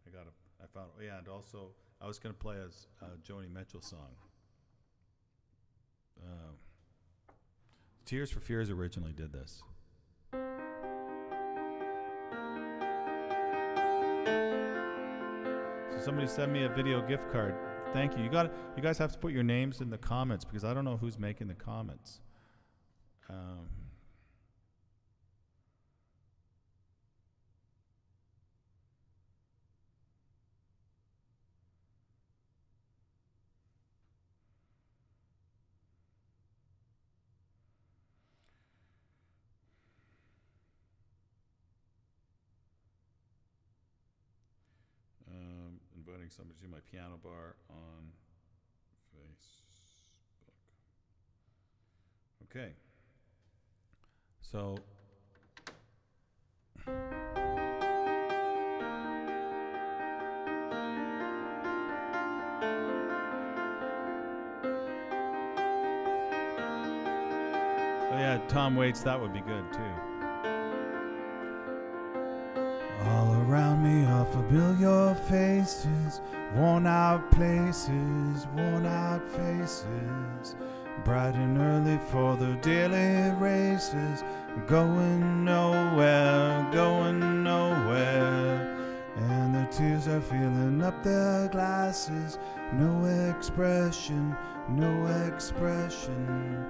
[SPEAKER 1] And also I was gonna play a Joni Mitchell song. Tears for Fears originally did this. So somebody sent me a video gift card. Thank you. You guys have to put your names in the comments because I don't know who's making the comments. Inviting somebody to my piano bar on Facebook. Okay. So oh yeah, Tom Waits, that would be good too. All around me are familiar faces, worn out places, worn out faces. Bright and early for the daily races, going nowhere, going nowhere. And the tears are filling up their glasses, no expression, no expression.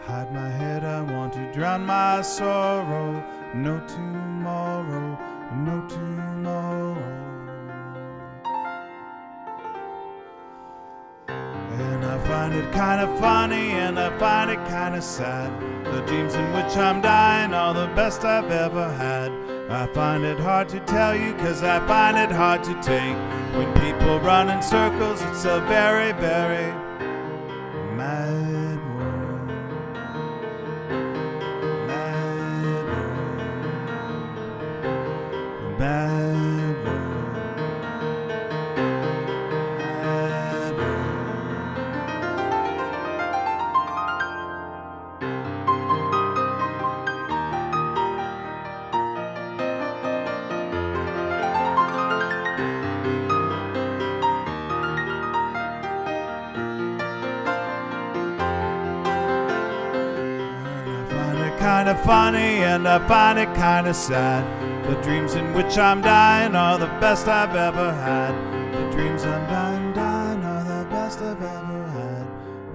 [SPEAKER 1] Hide my head, I want to drown my sorrow. No tomorrow, no tomorrow. And I find it kind of funny and I find it kind of sad. The dreams in which I'm dying are the best I've ever had. I find it hard to tell you cause I find it hard to take. When people run in circles, it's a very, very mad world. Mad world. Mad world. Kinda funny and I find it kinda sad. The dreams in which I'm dying are the best I've ever had. The dreams I'm dying are the best I've ever had.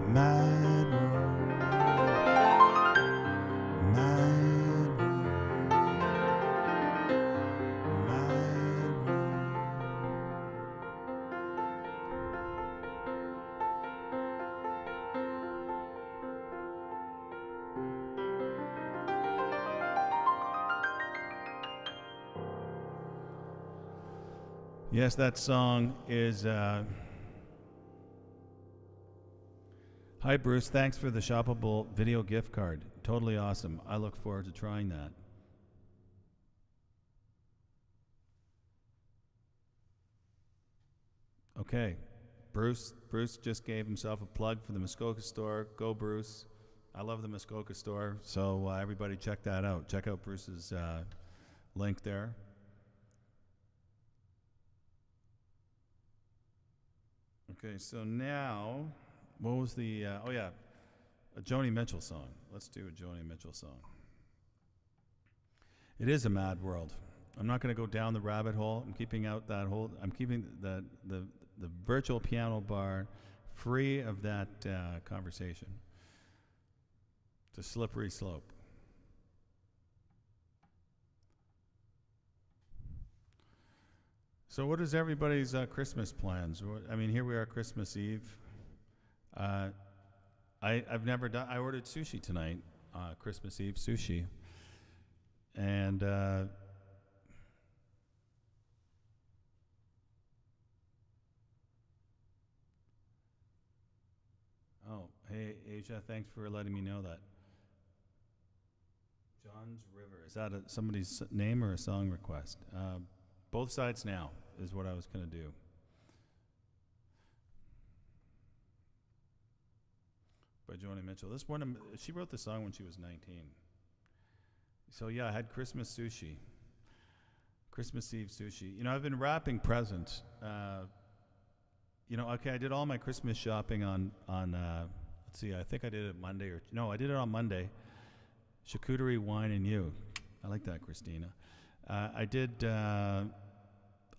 [SPEAKER 1] Mad world. Mad world. Mad world. Yes, that song is. Hi, Bruce. Thanks for the shoppable video gift card. Totally awesome. I look forward to trying that. Okay. Bruce just gave himself a plug for the Muskoka store. Go, Bruce. I love the Muskoka store. So everybody check that out. Check out Bruce's link there. Okay, so now, what was the, a Joni Mitchell song. Let's do a Joni Mitchell song. It is a mad world. I'm not going to go down the rabbit hole. I'm keeping out that whole, I'm keeping the virtual piano bar free of that conversation. It's a slippery slope. So what is everybody's Christmas plans? I mean, here we are, Christmas Eve. I've never done. I ordered sushi tonight, Christmas Eve sushi, and oh, hey Asia, thanks for letting me know that. John's River, is that somebody's name or a song request? Both Sides Now is what I was going to do. By Joni Mitchell. This one, she wrote the song when she was 19. So yeah, I had Christmas sushi. Christmas Eve sushi. You know, I've been wrapping presents. You know, okay, I did all my Christmas shopping on let's see, I think I did it Monday I did it on Monday. Charcuterie, wine, and you. I like that, Christina. I did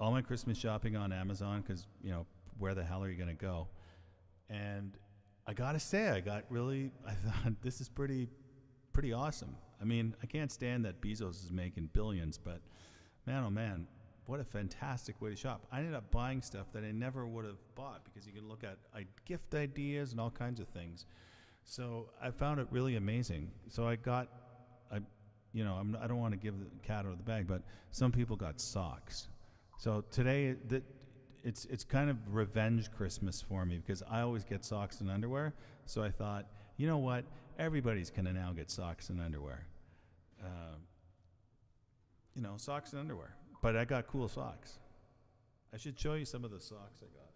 [SPEAKER 1] all my Christmas shopping on Amazon because, you know, where the hell are you going to go? And I got to say, I thought this is pretty awesome. I mean, I can't stand that Bezos is making billions, but man, oh man, what a fantastic way to shop. I ended up buying stuff that I never would have bought because you can look at gift ideas and all kinds of things. So I found it really amazing. So I don't want to give the cat out of the bag, but some people got socks. So today, it's kind of revenge Christmas for me because I always get socks and underwear. So I thought, you know what? Everybody's going to now get socks and underwear. You know, socks and underwear. But I got cool socks. I should show you some of the socks I got.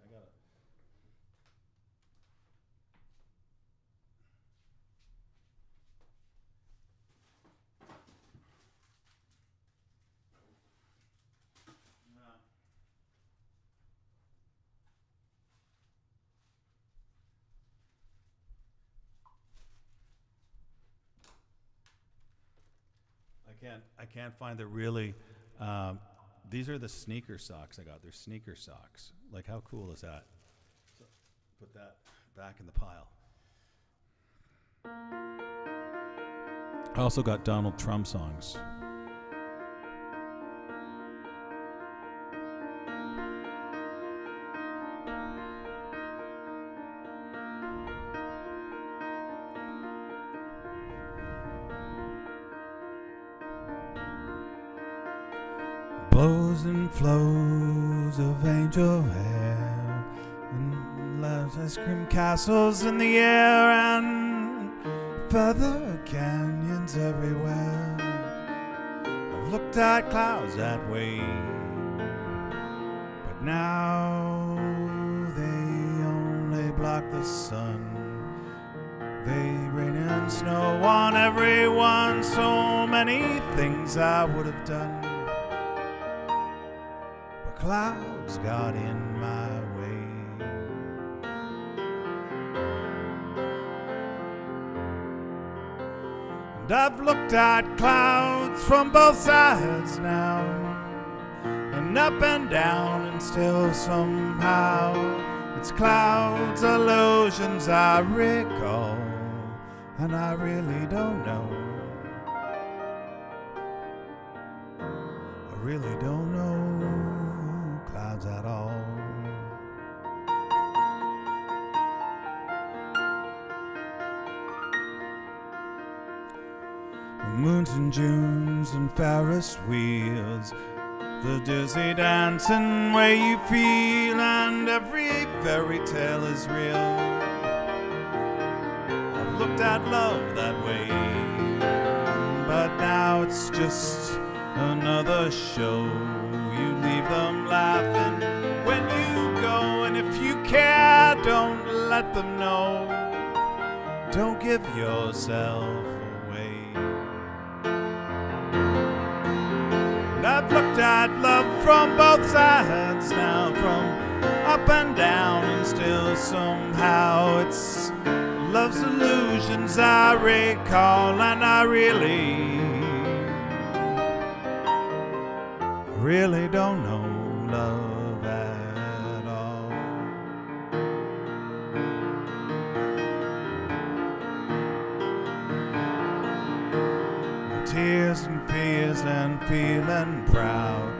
[SPEAKER 2] I can't find the really. These are the sneaker socks I got. They're sneaker socks. Like, how cool is that? So put that back in the pile. I also got Donald Trump songs. Blows and flows of angel hair, and loves ice cream castles in the air, and feather canyons everywhere. I've looked at clouds that way, but now they only block the sun. They rain and snow on everyone. So many things I would have done, clouds got in my way. And I've looked at clouds from both sides now, and up and down, and still somehow it's clouds, illusions I recall, and I really don't know. I really don't know clouds at all. Moons and Junes and Ferris wheels, the dizzy dancing way you feel, and every fairy tale is real. I've looked at love that way, but now it's just another show. You leave them laughing when you go, and if you care, don't let them know. Don't give yourself away. And I've looked at love from both sides now, from up and down, and still somehow it's love's illusions I recall, and I really don't know love at all. Tears and fears and feeling proud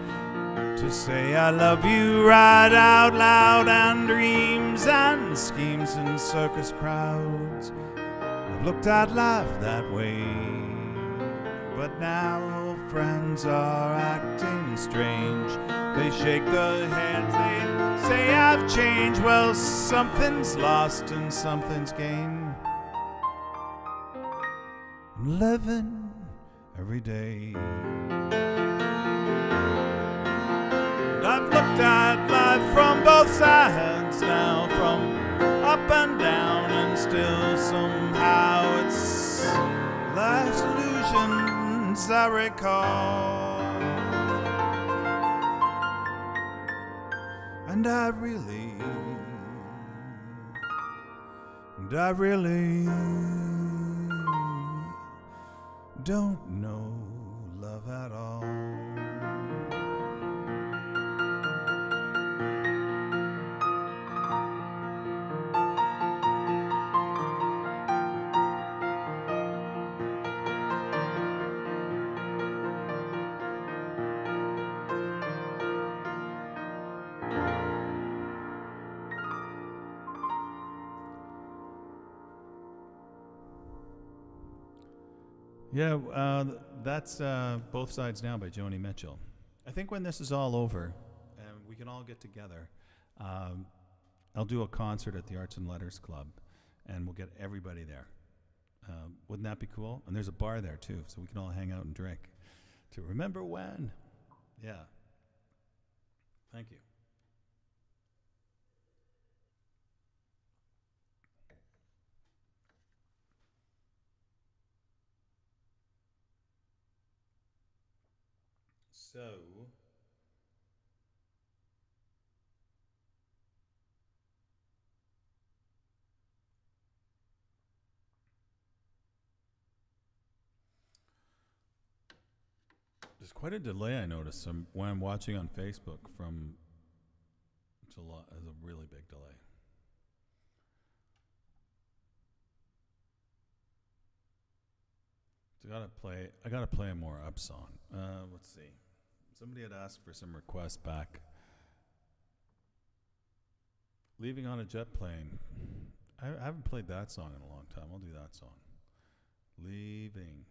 [SPEAKER 2] to say I love you right out loud, and dreams and schemes and circus crowds. I've looked at life that way, but now friends are acting strange. They shake their heads, they say I've changed. Well, something's lost and something's gained. I'm living every day. And I've looked at life from both sides now, from up and down, and still somehow it's life's illusions I recall. And I really don't know love at all. Yeah, that's Both Sides Now by Joni Mitchell. I think when this is all over and we can all get together, I'll do a concert at the Arts and Letters Club, and we'll get everybody there. Wouldn't that be cool? And there's a bar there, too, so we can all hang out and drink to remember when. Yeah. Thank you. So, There's quite a delay I noticed when I'm watching on Facebook from July. There's a really big delay. So I gotta play a more up song. Let's see. Somebody had asked for some requests back. Leaving on a Jet Plane. I haven't played that song in a long time. I'll do that song. Leaving.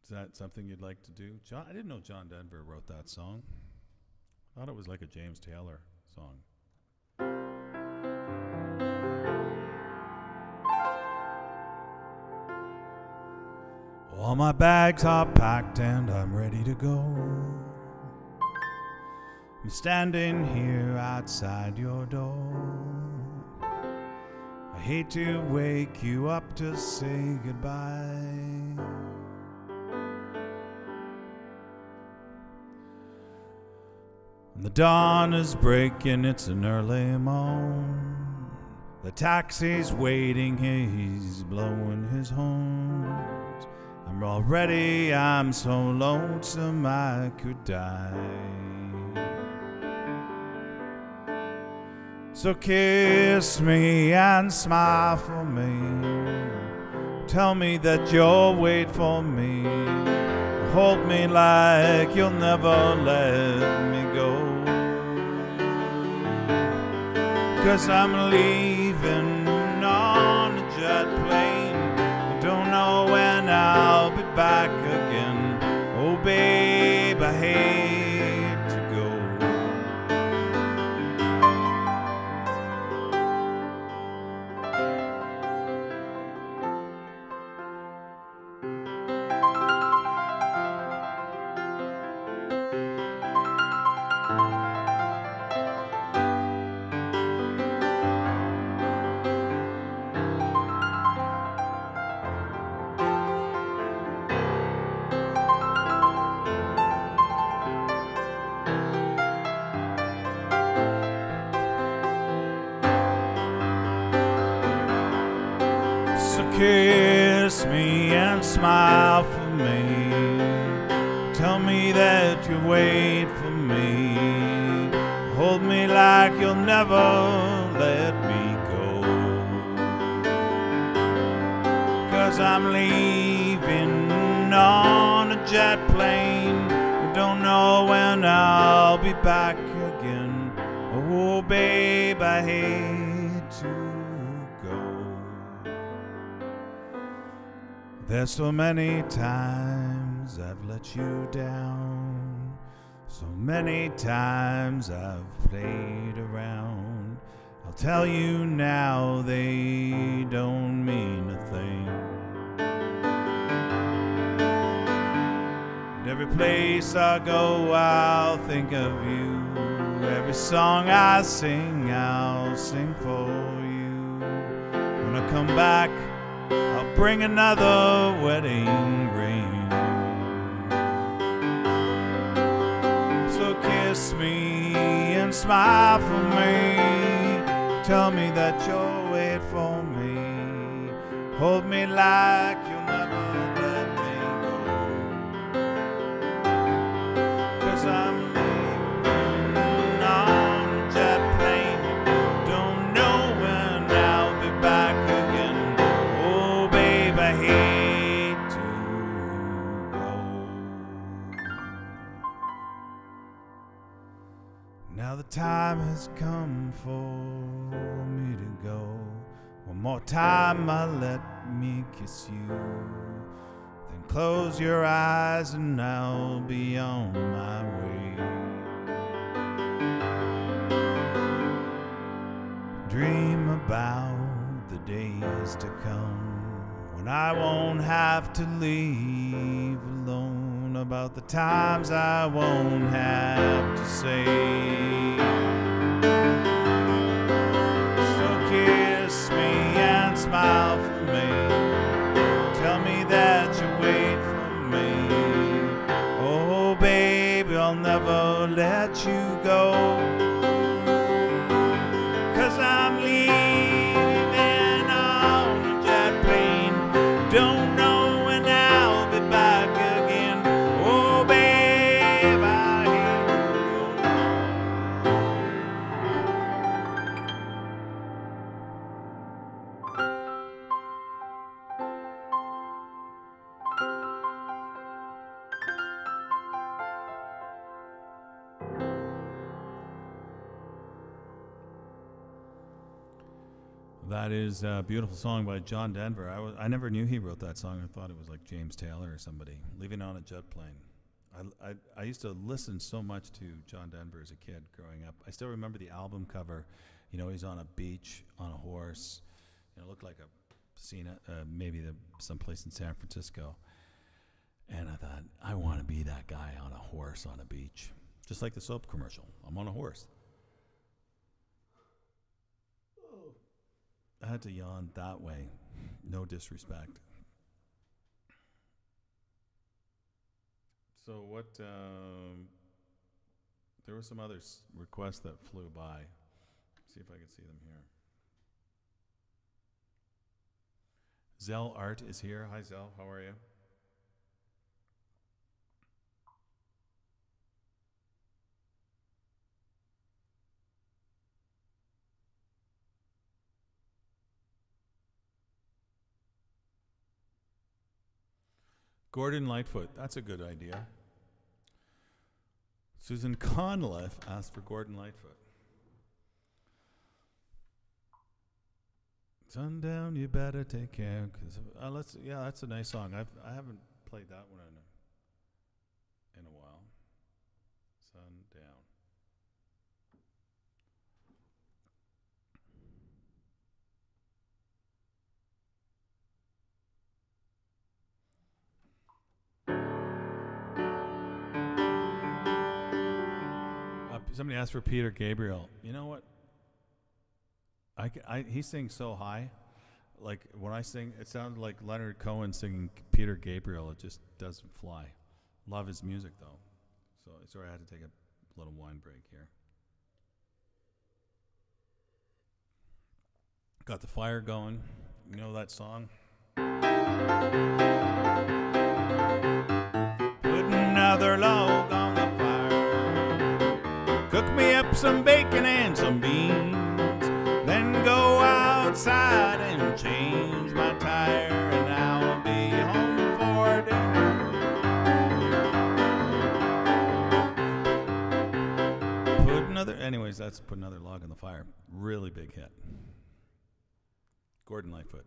[SPEAKER 2] Is that something you'd like to do? I didn't know John Denver wrote that song. I thought it was like a James Taylor song. All my bags are packed and I'm ready to go. I'm standing here outside your door. I hate to wake you up to say goodbye. And the dawn is breaking, it's an early morn. The taxi's waiting, he's blowing his horns. I'm so lonesome I could die. So kiss me and smile for me. Tell me that you'll wait for me. Hold me like you'll never let me go. 'Cause I'm leaving on a jet plane. I don't know when I'll be back again. Oh babe, I hate to go. Kiss me and smile for me. Tell me that you wait for me. Hold me like you'll never let me go. 'Cause I'm leaving on a jet plane. I don't know when I'll be back again. Oh babe, I hate to. There's so many times I've let you down. So many times I've played around. I'll tell you now, they don't mean a thing. And every place I go, I'll think of you. Every song I sing, I'll sing for you. When I come back, I'll bring another wedding ring. So kiss me and smile for me. Tell me that you'll wait for me. Hold me like you'll never let me go. 'Cause I'm leaving on a jet plane. Don't know when I'll be back again. I hate to go. Now the time has come for me to go. One more time, let me kiss you. Then close your eyes and I'll be on my way. Dream about the days to come, when I won't have to leave alone, about the times I won't have to say. So kiss me and smile for me. Tell me that you wait for me. Oh baby, I'll never let you go. 'Cause I'm leaving on a jet plane. Don't know when I'll be back again. That is a beautiful song by John Denver. I never knew he wrote that song. I thought it was like James Taylor or somebody. Leaving on a Jet Plane. I used to listen so much to John Denver as a kid growing up. I still remember the album cover. You know, he's on a beach on a horse. You know, it looked like a scene at someplace in San Francisco. And I thought, I want to be that guy on a horse on a beach. Just like the soap commercial. I'm on a horse. I had to yawn that way. No disrespect. So what, there were some other requests that flew by. See if I can see them here. Zell Art is here. Hi, Zell. How are you? Gordon Lightfoot. That's a good idea. Susan Conliffe asked for Gordon Lightfoot. Sundown, you better take care. Yeah, that's a nice song. I haven't played that one in a while. Sundown. Somebody asked for Peter Gabriel. You know what? He sings so high. Like when I sing, it sounded like Leonard Cohen singing Peter Gabriel. It just doesn't fly. Love his music though. So sorry, I had to take a little wine break here. Got the fire going. You know that song? Put another log on the fire. Cook me up some bacon and some beans. Then go outside and change my tire, and I'll be home for dinner. Anyways, that's Put Another Log on the Fire. Really big hit. Gordon Lightfoot.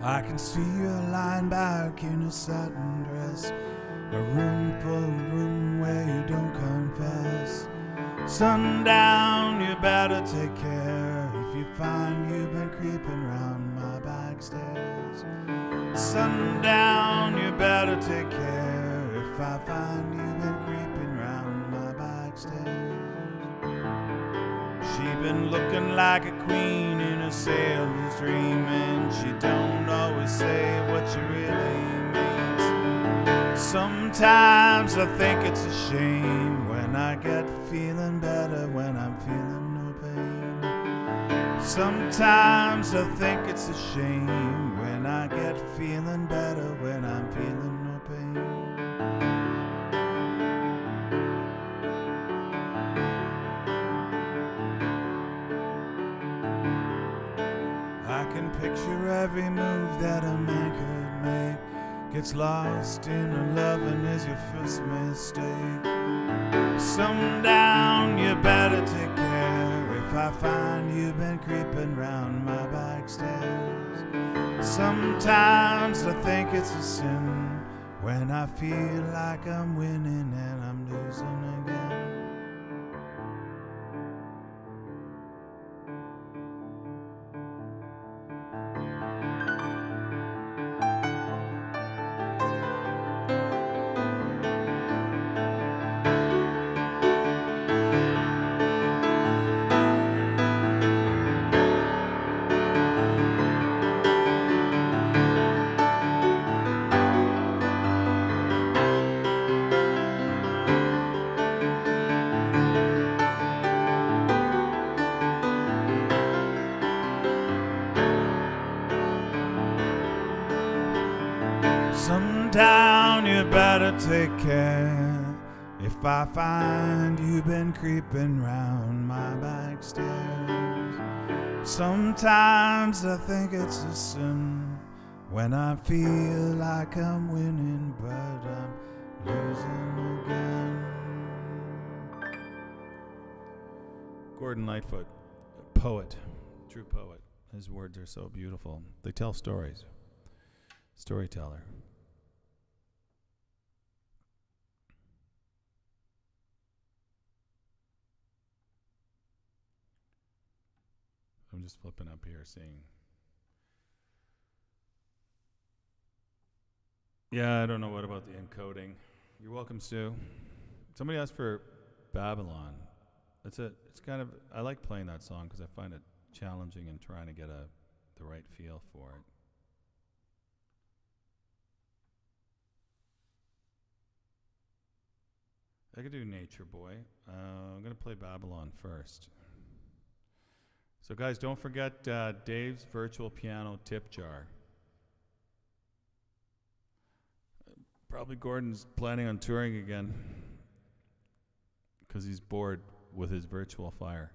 [SPEAKER 2] I can see you lying back in a satin dress, a room where you don't confess. Sundown, you better take care if you find you've been creeping round my back stairs. Sundown, you better take care if I find you've been creeping round my back stairs. She been looking like a queen in a sailor's dream, and she don't always say what she really means. Sometimes I think it's a shame when I get feeling better when I'm feeling no pain. Sometimes I think it's a shame when I get feeling better when I'm feeling no pain. I can picture every move that a man could make. Gets lost in a loving is your first mistake. Sundown, you better take care if I find you've been creeping round my back stairs. Sometimes I think it's a sin when I feel like I'm winning and I'm losing again. Sundown, you better take care
[SPEAKER 3] If I find you've been creeping round my back stairs, sometimes I think it's a sin when I feel like I'm winning, but I'm losing again.
[SPEAKER 2] Gordon Lightfoot, a poet, true poet. His words are so beautiful. They tell stories. Storyteller. I'm just flipping up here, seeing. Yeah, I don't know what about the encoding. You're welcome, Stu. Somebody asked for Babylon. It's kind of, I like playing that song because I find it challenging and trying to get the right feel for it. I could do Nature Boy. I'm going to play Babylon first. So guys, don't forget Dave's virtual piano tip jar. Probably Gordon's planning on touring again because he's bored with his virtual fire.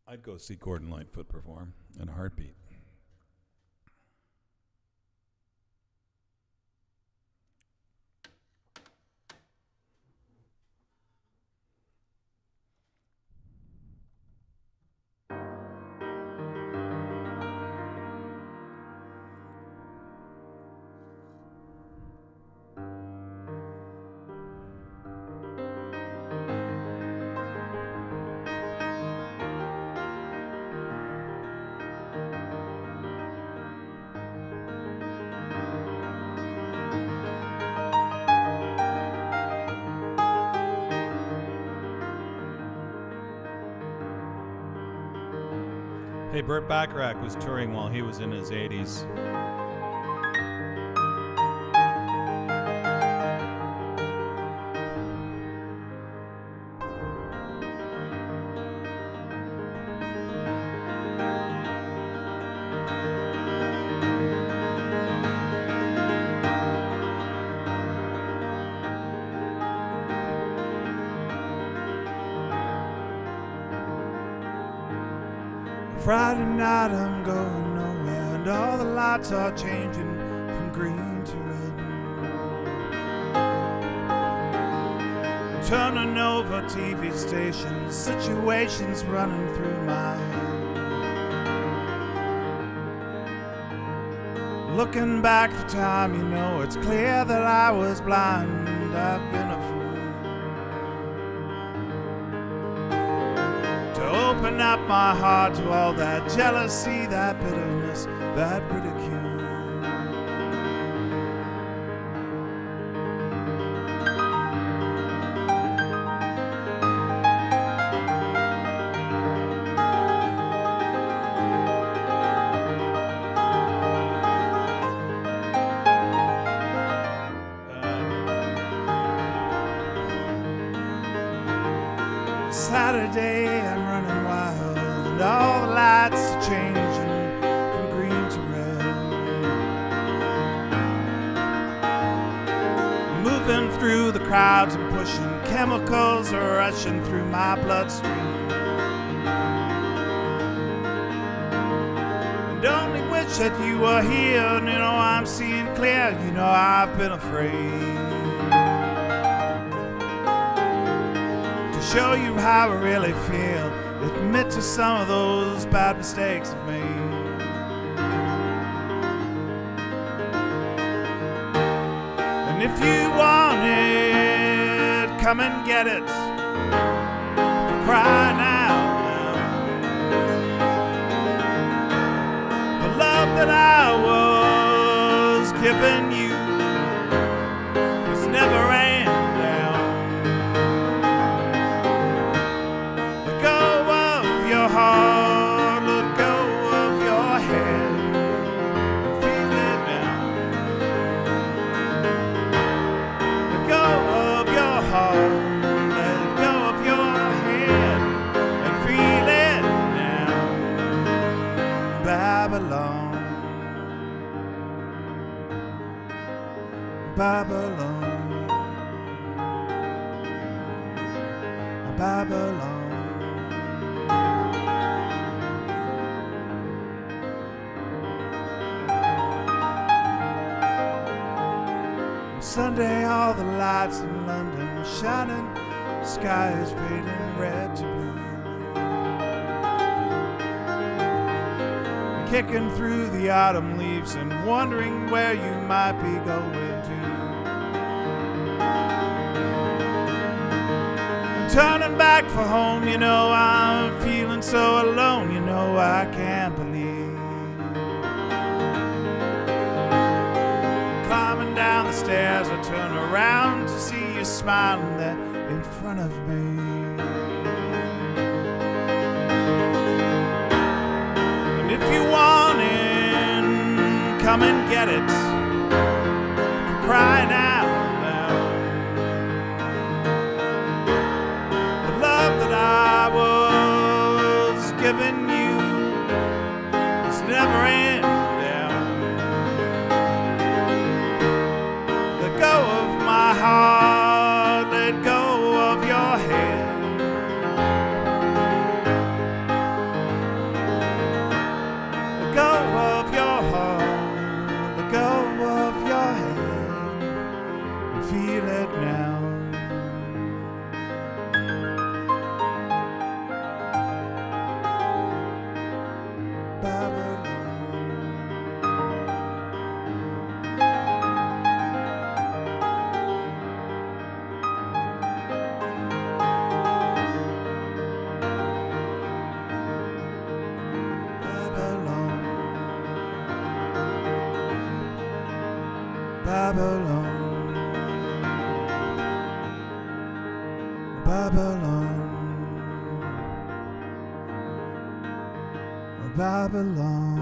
[SPEAKER 2] I'd go see Gordon Lightfoot perform in a heartbeat. Hey, Burt Bacharach was touring while he was in his 80s.
[SPEAKER 3] Friday night I'm going nowhere, and all the lights are changing from green to red. Turning over TV stations, situations running through my head. Looking back the time, you know, it's clear that I was blind. I've been a fool to open up my heart to all that jealousy, that bitterness, that ridicule. Saturday I'm running wild, and all the lights are changing from green to red. Moving through the crowds and pushing, chemicals are rushing through my bloodstream. And only wish that you were here, and you know I'm seeing clear, you know I've been afraid. Show you how I really feel, admit to some of those bad mistakes I've made. And if you want it, come and get it, for crying out loud. The love that I was giving you was never ran down. Heart, let go of your head and feel it now. Let go of your heart, let go of your head and feel it now. Babylon. Babylon, Babylon. Sunday, all the lights in London are shining, the sky is fading red to blue. Kicking through the autumn leaves and wondering where you might be going to. I'm turning back for home, you know, I'm feeling so alone, you know, I can't believe. Climbing down the stairs, I turn around to see you smiling there in front of me. And if you want it, come and get it, for crying out loud. The love that I was giving you was never in. Let go of my heart, let go of your hand. Let go of your heart, let go of your hand, and feel it now. Babylon, Babylon, Babylon, Babylon.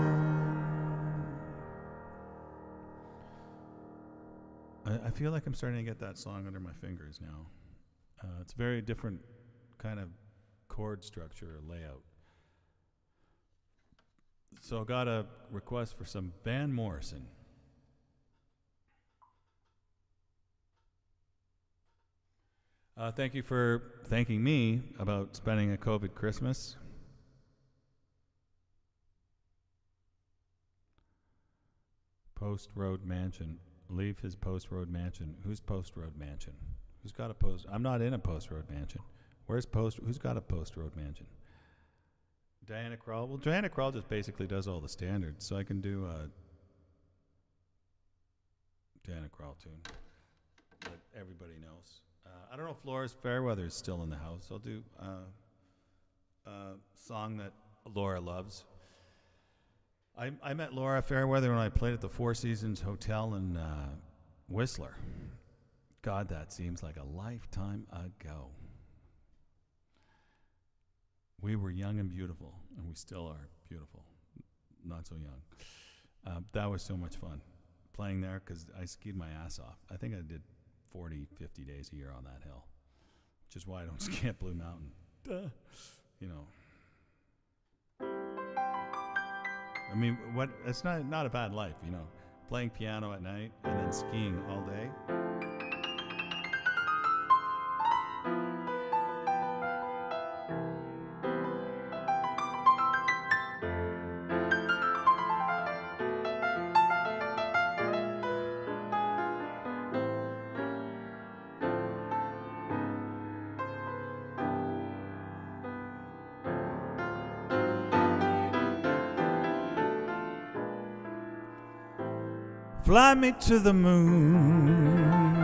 [SPEAKER 2] I feel like I'm starting to get that song under my fingers now. It's a very different kind of chord structure or layout. So I got a request for some Van Morrison. Thank you for thanking me about spending a COVID Christmas. Post Road Mansion. Leave his Post Road Mansion. Who's Post Road Mansion? Who's got a post? I'm not in a Post Road Mansion. Where's Post? Who's got a Post Road Mansion? Diana Krall. Well, Diana Krall just basically does all the standards, so I can do a Diana Krall tune that everybody knows. I don't know if Laura's Fairweather is still in the house. I'll do a song that Laura loves. I met Laura Fairweather when I played at the Four Seasons Hotel in Whistler. God, that seems like a lifetime ago. We were young and beautiful, and we still are beautiful. Not so young. That was so much fun, playing there, because I skied my ass off. I think I did 40, 50 days a year on that hill, which is why I don't ski at Blue Mountain. Duh. You know. I mean, what? It's not a bad life, you know. Playing piano at night and then skiing all day.
[SPEAKER 3] Fly me to the moon,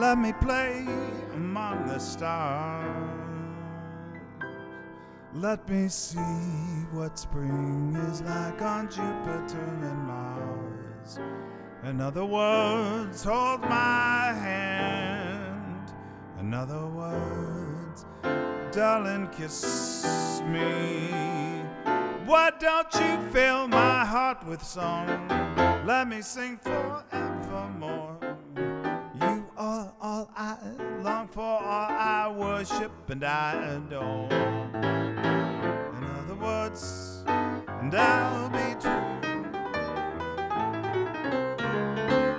[SPEAKER 3] let me play among the stars. Let me see what spring is like on Jupiter and Mars. In other words, hold my hand. In other words, darling, kiss me. Why don't you fill my heart with song? Let me sing forevermore. You are all I long for, all I worship and I adore. In other words, and I'll be true.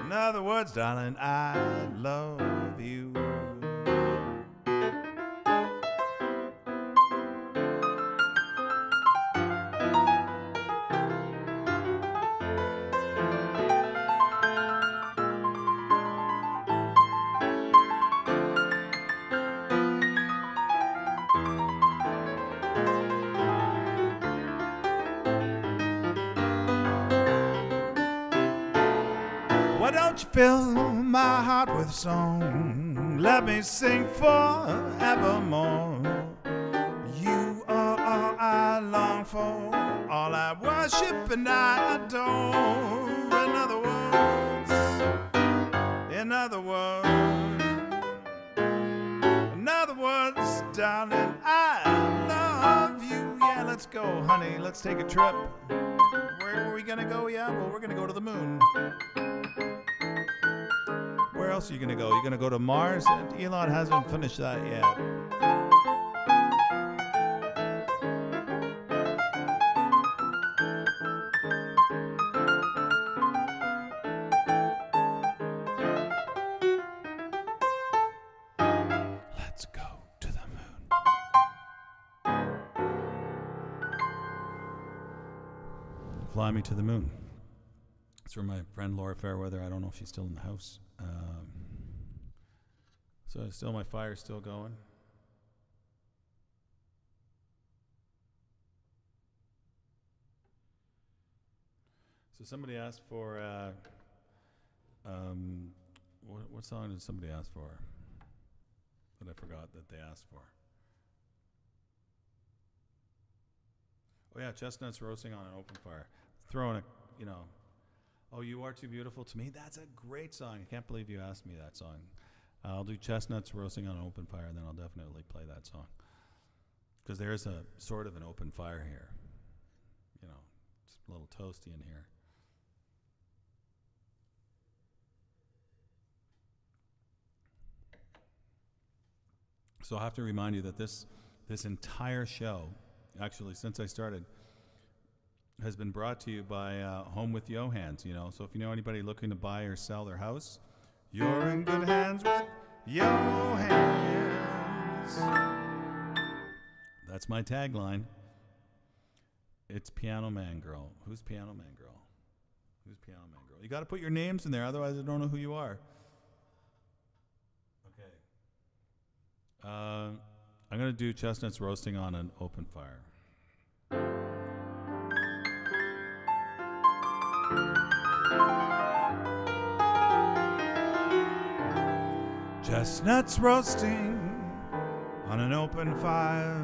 [SPEAKER 3] In other words, darling, I love you. Why don't you fill my heart with song? Let me sing forevermore. You are all I long for, all I worship and I adore. In other words, darling, I love you. Yeah, let's go, honey. Let's take a trip. Where are we gonna go? Yeah, well, we're gonna go to the moon. Where else are you gonna go? You're gonna go to Mars? And Elon hasn't finished that yet. Let's go to the moon.
[SPEAKER 2] Fly me to the moon. It's from my friend Laura Fairweather. I don't know if she's still in the house. So still, my fire's still going. So somebody asked for, what song did somebody ask for? That I forgot that they asked for. Oh yeah, chestnuts roasting on an open fire. Throwing a, oh, You Are Too Beautiful to Me. That's a great song. I can't believe you asked me that song. I'll do chestnuts roasting on an open fire, and then I'll definitely play that song. Because there is a sort of an open fire here. It's a little toasty in here. So I have to remind you that this entire show, actually since I started, has been brought to you by Home with Johans. So if you know anybody looking to buy or sell their house, you're in good hands with Johans. That's my tagline. It's Piano Man Girl. Who's Piano Man Girl? Who's Piano Man Girl? You got to put your names in there, otherwise I don't know who you are. Okay. I'm going to do chestnuts roasting on an open fire.
[SPEAKER 3] Chestnuts roasting on an open fire.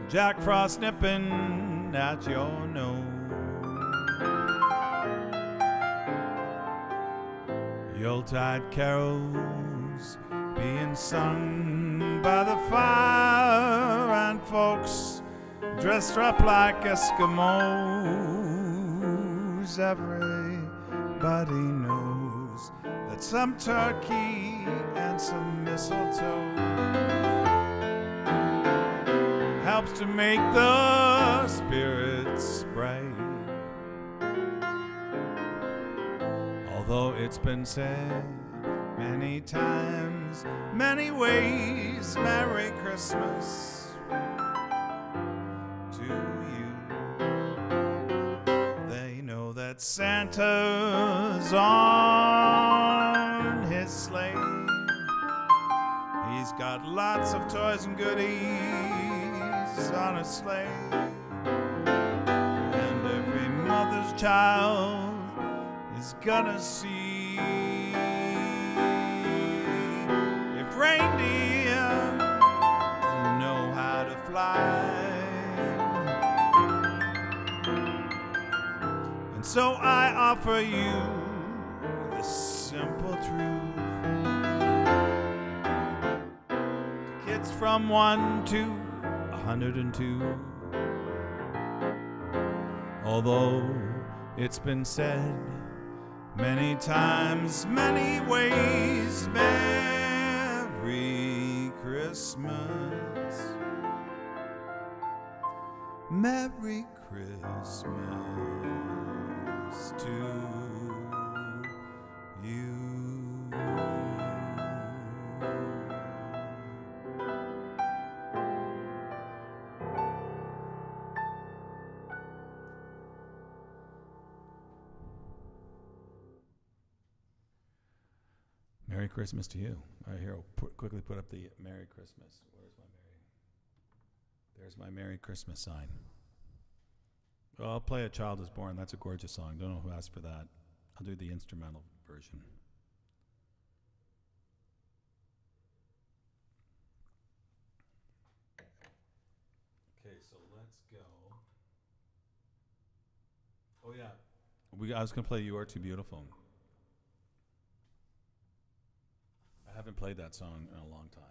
[SPEAKER 3] Jack Frost nipping at your nose. Yuletide carols being sung by the fire, and folks dressed up like Eskimos. Everybody knows that some turkey and some mistletoe helps to make the spirits bright. Although it's been said many times, many ways, Merry Christmas to you. They know that Santa's on his sleigh. He's got lots of toys and goodies on a sleigh, and every mother's child is gonna see if reindeer know how to fly. And so I offer you the simple truth. Kids from 1 to 102. Although it's been said many times, many ways, Merry Christmas. Merry Christmas. close to you.
[SPEAKER 2] Merry Christmas to you. All right, here, I'll quickly put up the Merry Christmas. Where's my Merry? There's my Merry Christmas sign. Well, I'll play A Child Is Born. That's a gorgeous song. Don't know who asked for that. I'll do the instrumental version. Okay, so let's go. Oh, yeah. I was going to play You Are Too Beautiful. I haven't played that song in a long time.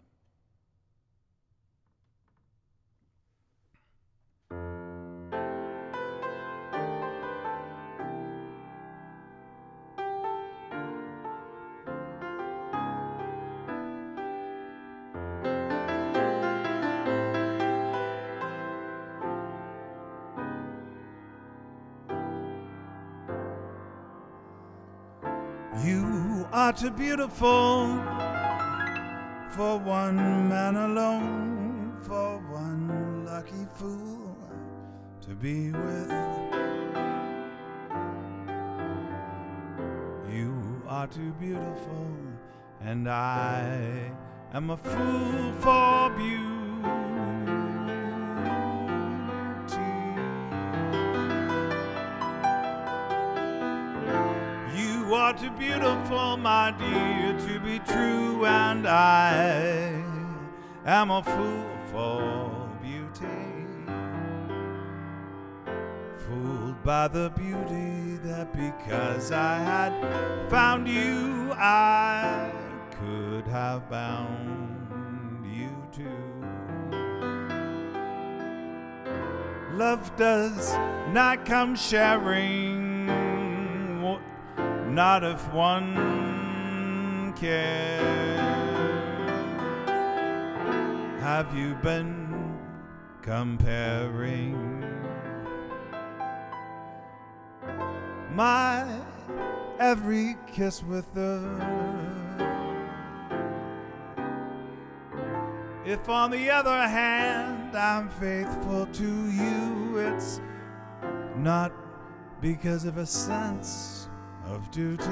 [SPEAKER 3] You are too beautiful for one man alone, for one lucky fool to be with. You are too beautiful, and I am a fool for beauty. You are too beautiful, my dear, to be true, and I am a fool for beauty. Fooled by the beauty that because I had found you, I could have bound you too. Love does not come sharing, not if one cares. Have you been comparing my every kiss with her? If on the other hand I'm faithful to you, it's not because of a sense of duty.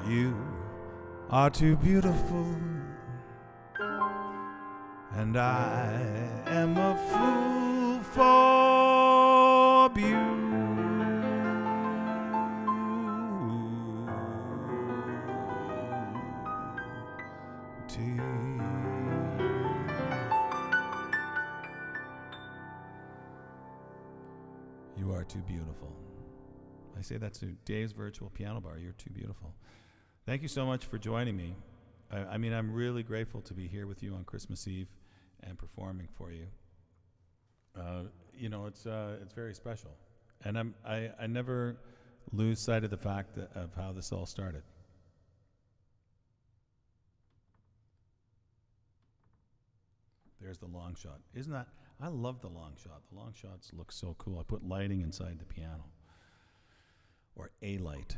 [SPEAKER 3] You are too beautiful, and I am a fool for beauty.
[SPEAKER 2] You are too beautiful. I say that to Dave's Virtual Piano Bar. You're too beautiful. Thank you so much for joining me. I mean, I'm really grateful to be here with you on Christmas Eve and performing for you. You know, it's very special, and I never lose sight of the fact of how this all started. There's the long shot. Isn't that? I love the long shot. The long shots look so cool. I put lighting inside the piano, or a light.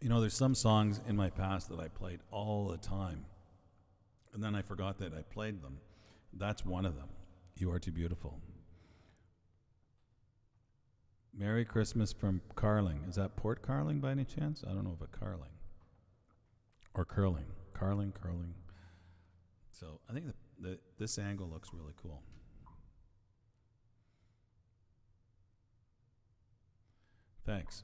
[SPEAKER 2] You know, there's some songs in my past that I played all the time, and then I forgot that I played them. That's one of them. You Are Too Beautiful. Merry Christmas from Carling. Is that Port Carling by any chance? I don't know if it's Carling. Or curling. Carling. So I think this angle looks really cool. Thanks.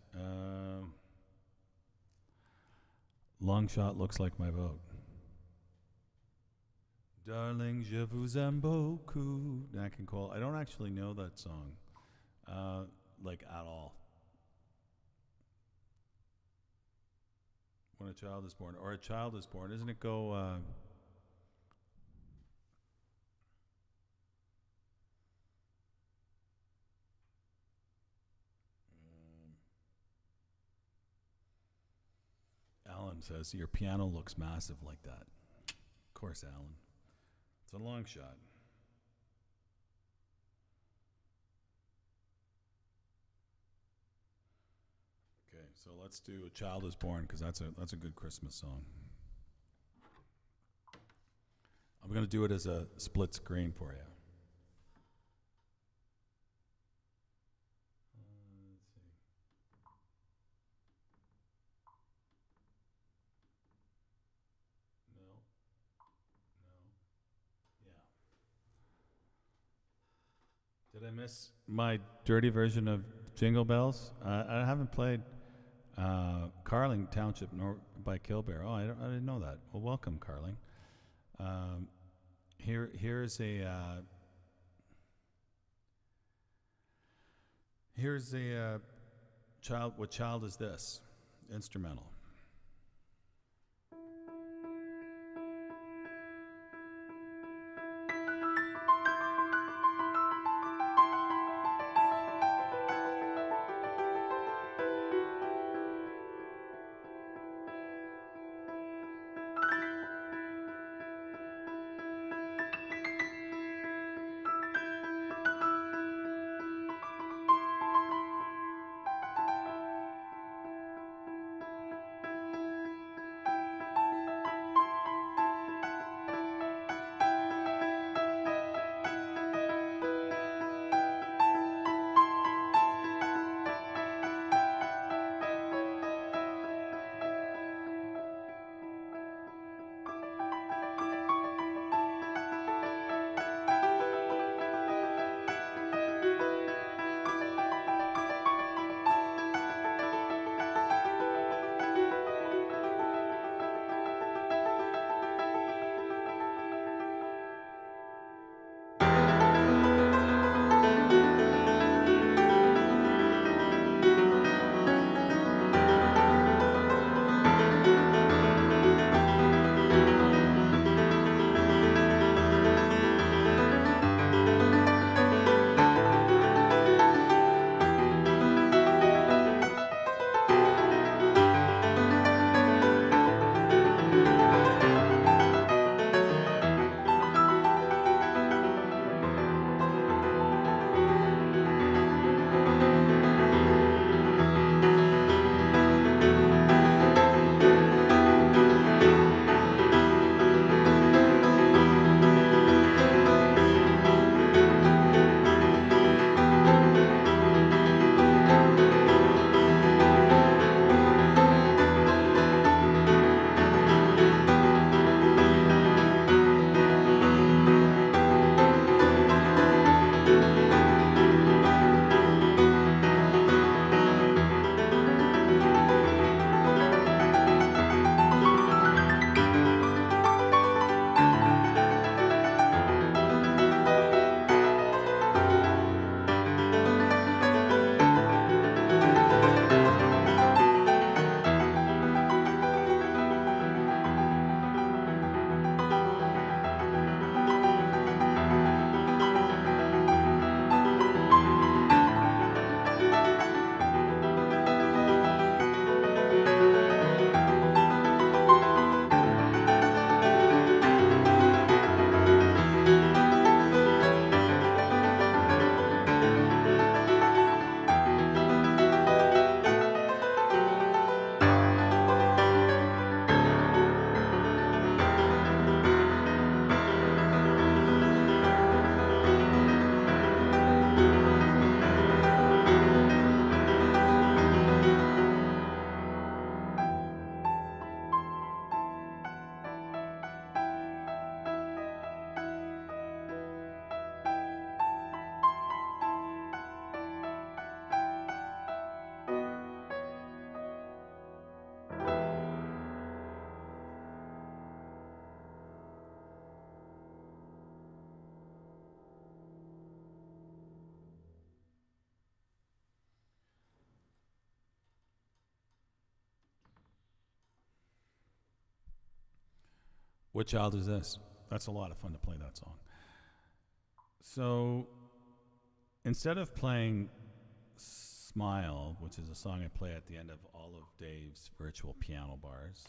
[SPEAKER 2] Long shot looks like my vote. Darling, je vous aime beaucoup. Nat King Cole. I don't actually know that song, like at all. When a Child Is Born, or A Child Is Born, doesn't it go? Alan says your piano looks massive like that. Of course, Alan. It's a long shot. Okay, so let's do "A Child Is Born" because that's a good Christmas song. I'm going to do it as a split screen for you. Let's see. No. Yeah. Did I miss my dirty version of Jingle Bells? I haven't played Carling Township nor by Killbear. Oh, I didn't know that. Well, welcome, Carling. Here's a child. What child is this? Instrumental. What child is this? That's a lot of fun to play that song. So instead of playing Smile, which is a song I play at the end of all of Dave's virtual piano bars,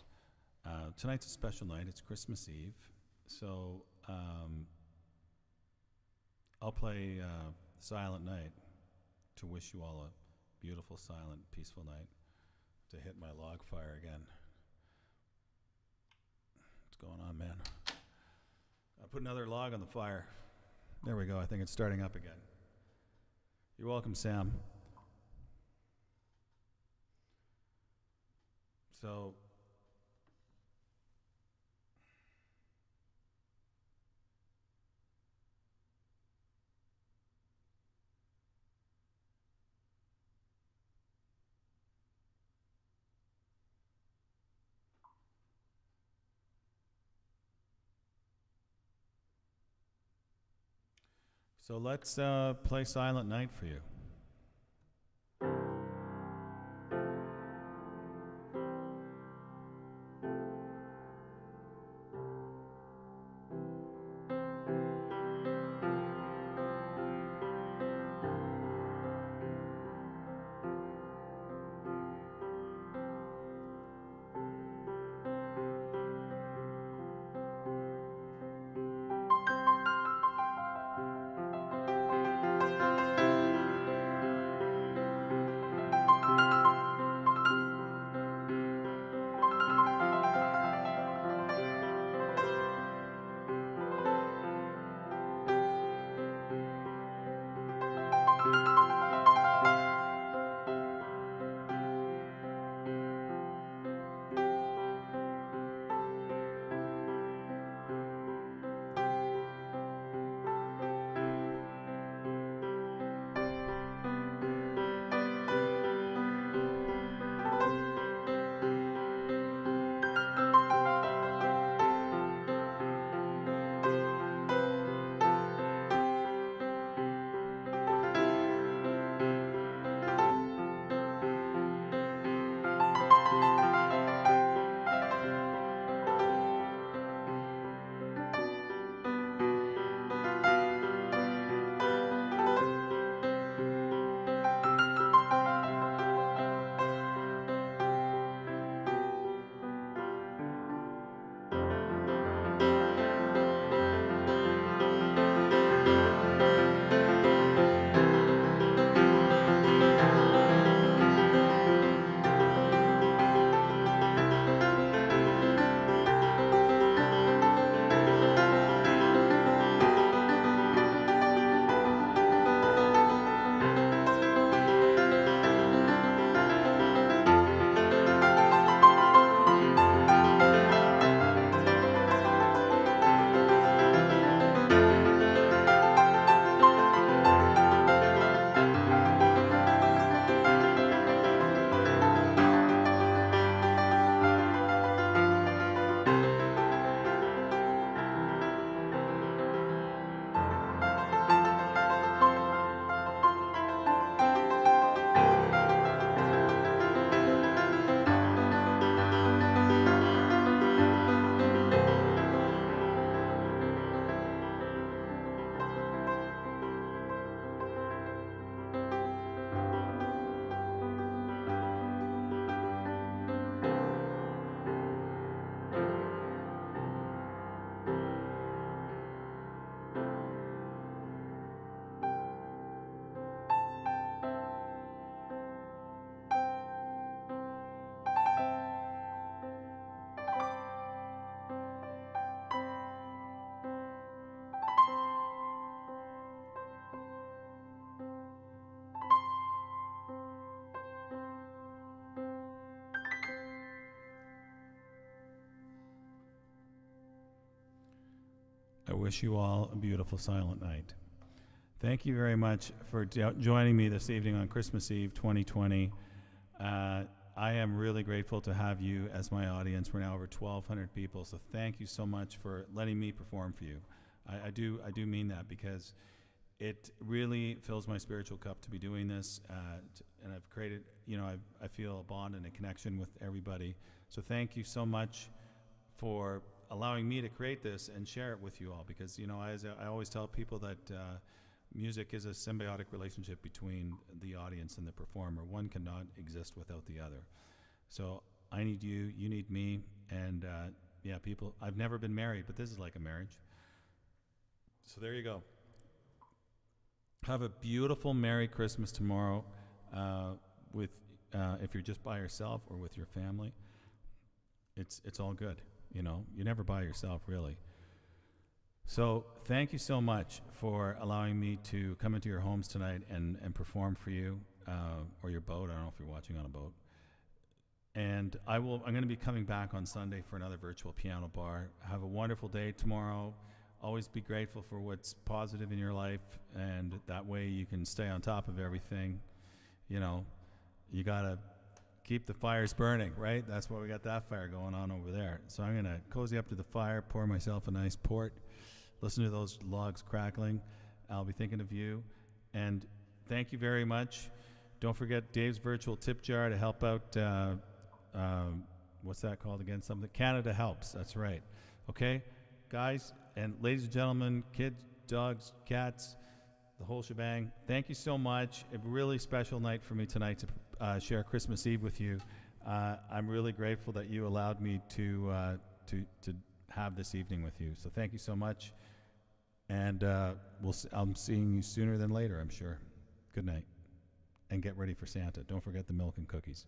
[SPEAKER 2] tonight's a special night. It's Christmas Eve. So I'll play Silent Night to wish you all a beautiful, silent, peaceful night. To hit my log fire again. What's going on, man? I put another log on the fire. There we go. I think it's starting up again. You're welcome, Sam. So, let's play Silent Night for you. I wish you all a beautiful silent night. Thank you very much for joining me this evening on Christmas Eve 2020. I am really grateful to have you as my audience. We're now over 1,200 people, so thank you so much for letting me perform for you. I do mean that, because it really fills my spiritual cup to be doing this, and I've created, I feel a bond and a connection with everybody. So thank you so much for allowing me to create this and share it with you all, because as I always tell people that music is a symbiotic relationship between the audience and the performer. One cannot exist without the other. So I need you, you need me, and people, I've never been married, but this is like a marriage. So there you go. Have a beautiful Merry Christmas tomorrow with if you're just by yourself or with your family. It's all good. You know, you're never by yourself, really. So thank you so much for allowing me to come into your homes tonight and perform for you, or your boat. I don't know if you're watching on a boat. And I'm going to be coming back on Sunday for another virtual piano bar. Have a wonderful day tomorrow. Always be grateful for what's positive in your life, and that way you can stay on top of everything. You know, you got to keep the fires burning, right? That's why we got that fire going on over there. So I'm going to cozy up to the fire, pour myself a nice port, listen to those logs crackling. I'll be thinking of you. And thank you very much. Don't forget Dave's virtual tip jar to help out, what's that called again? Something Canada Helps. That's right. Okay, guys and ladies and gentlemen, kids, dogs, cats, the whole shebang. Thank you so much. A really special night for me tonight to share Christmas Eve with you. I'm really grateful that you allowed me to have this evening with you. So thank you so much. And I'm seeing you sooner than later, I'm sure. Good night. And get ready for Santa. Don't forget the milk and cookies.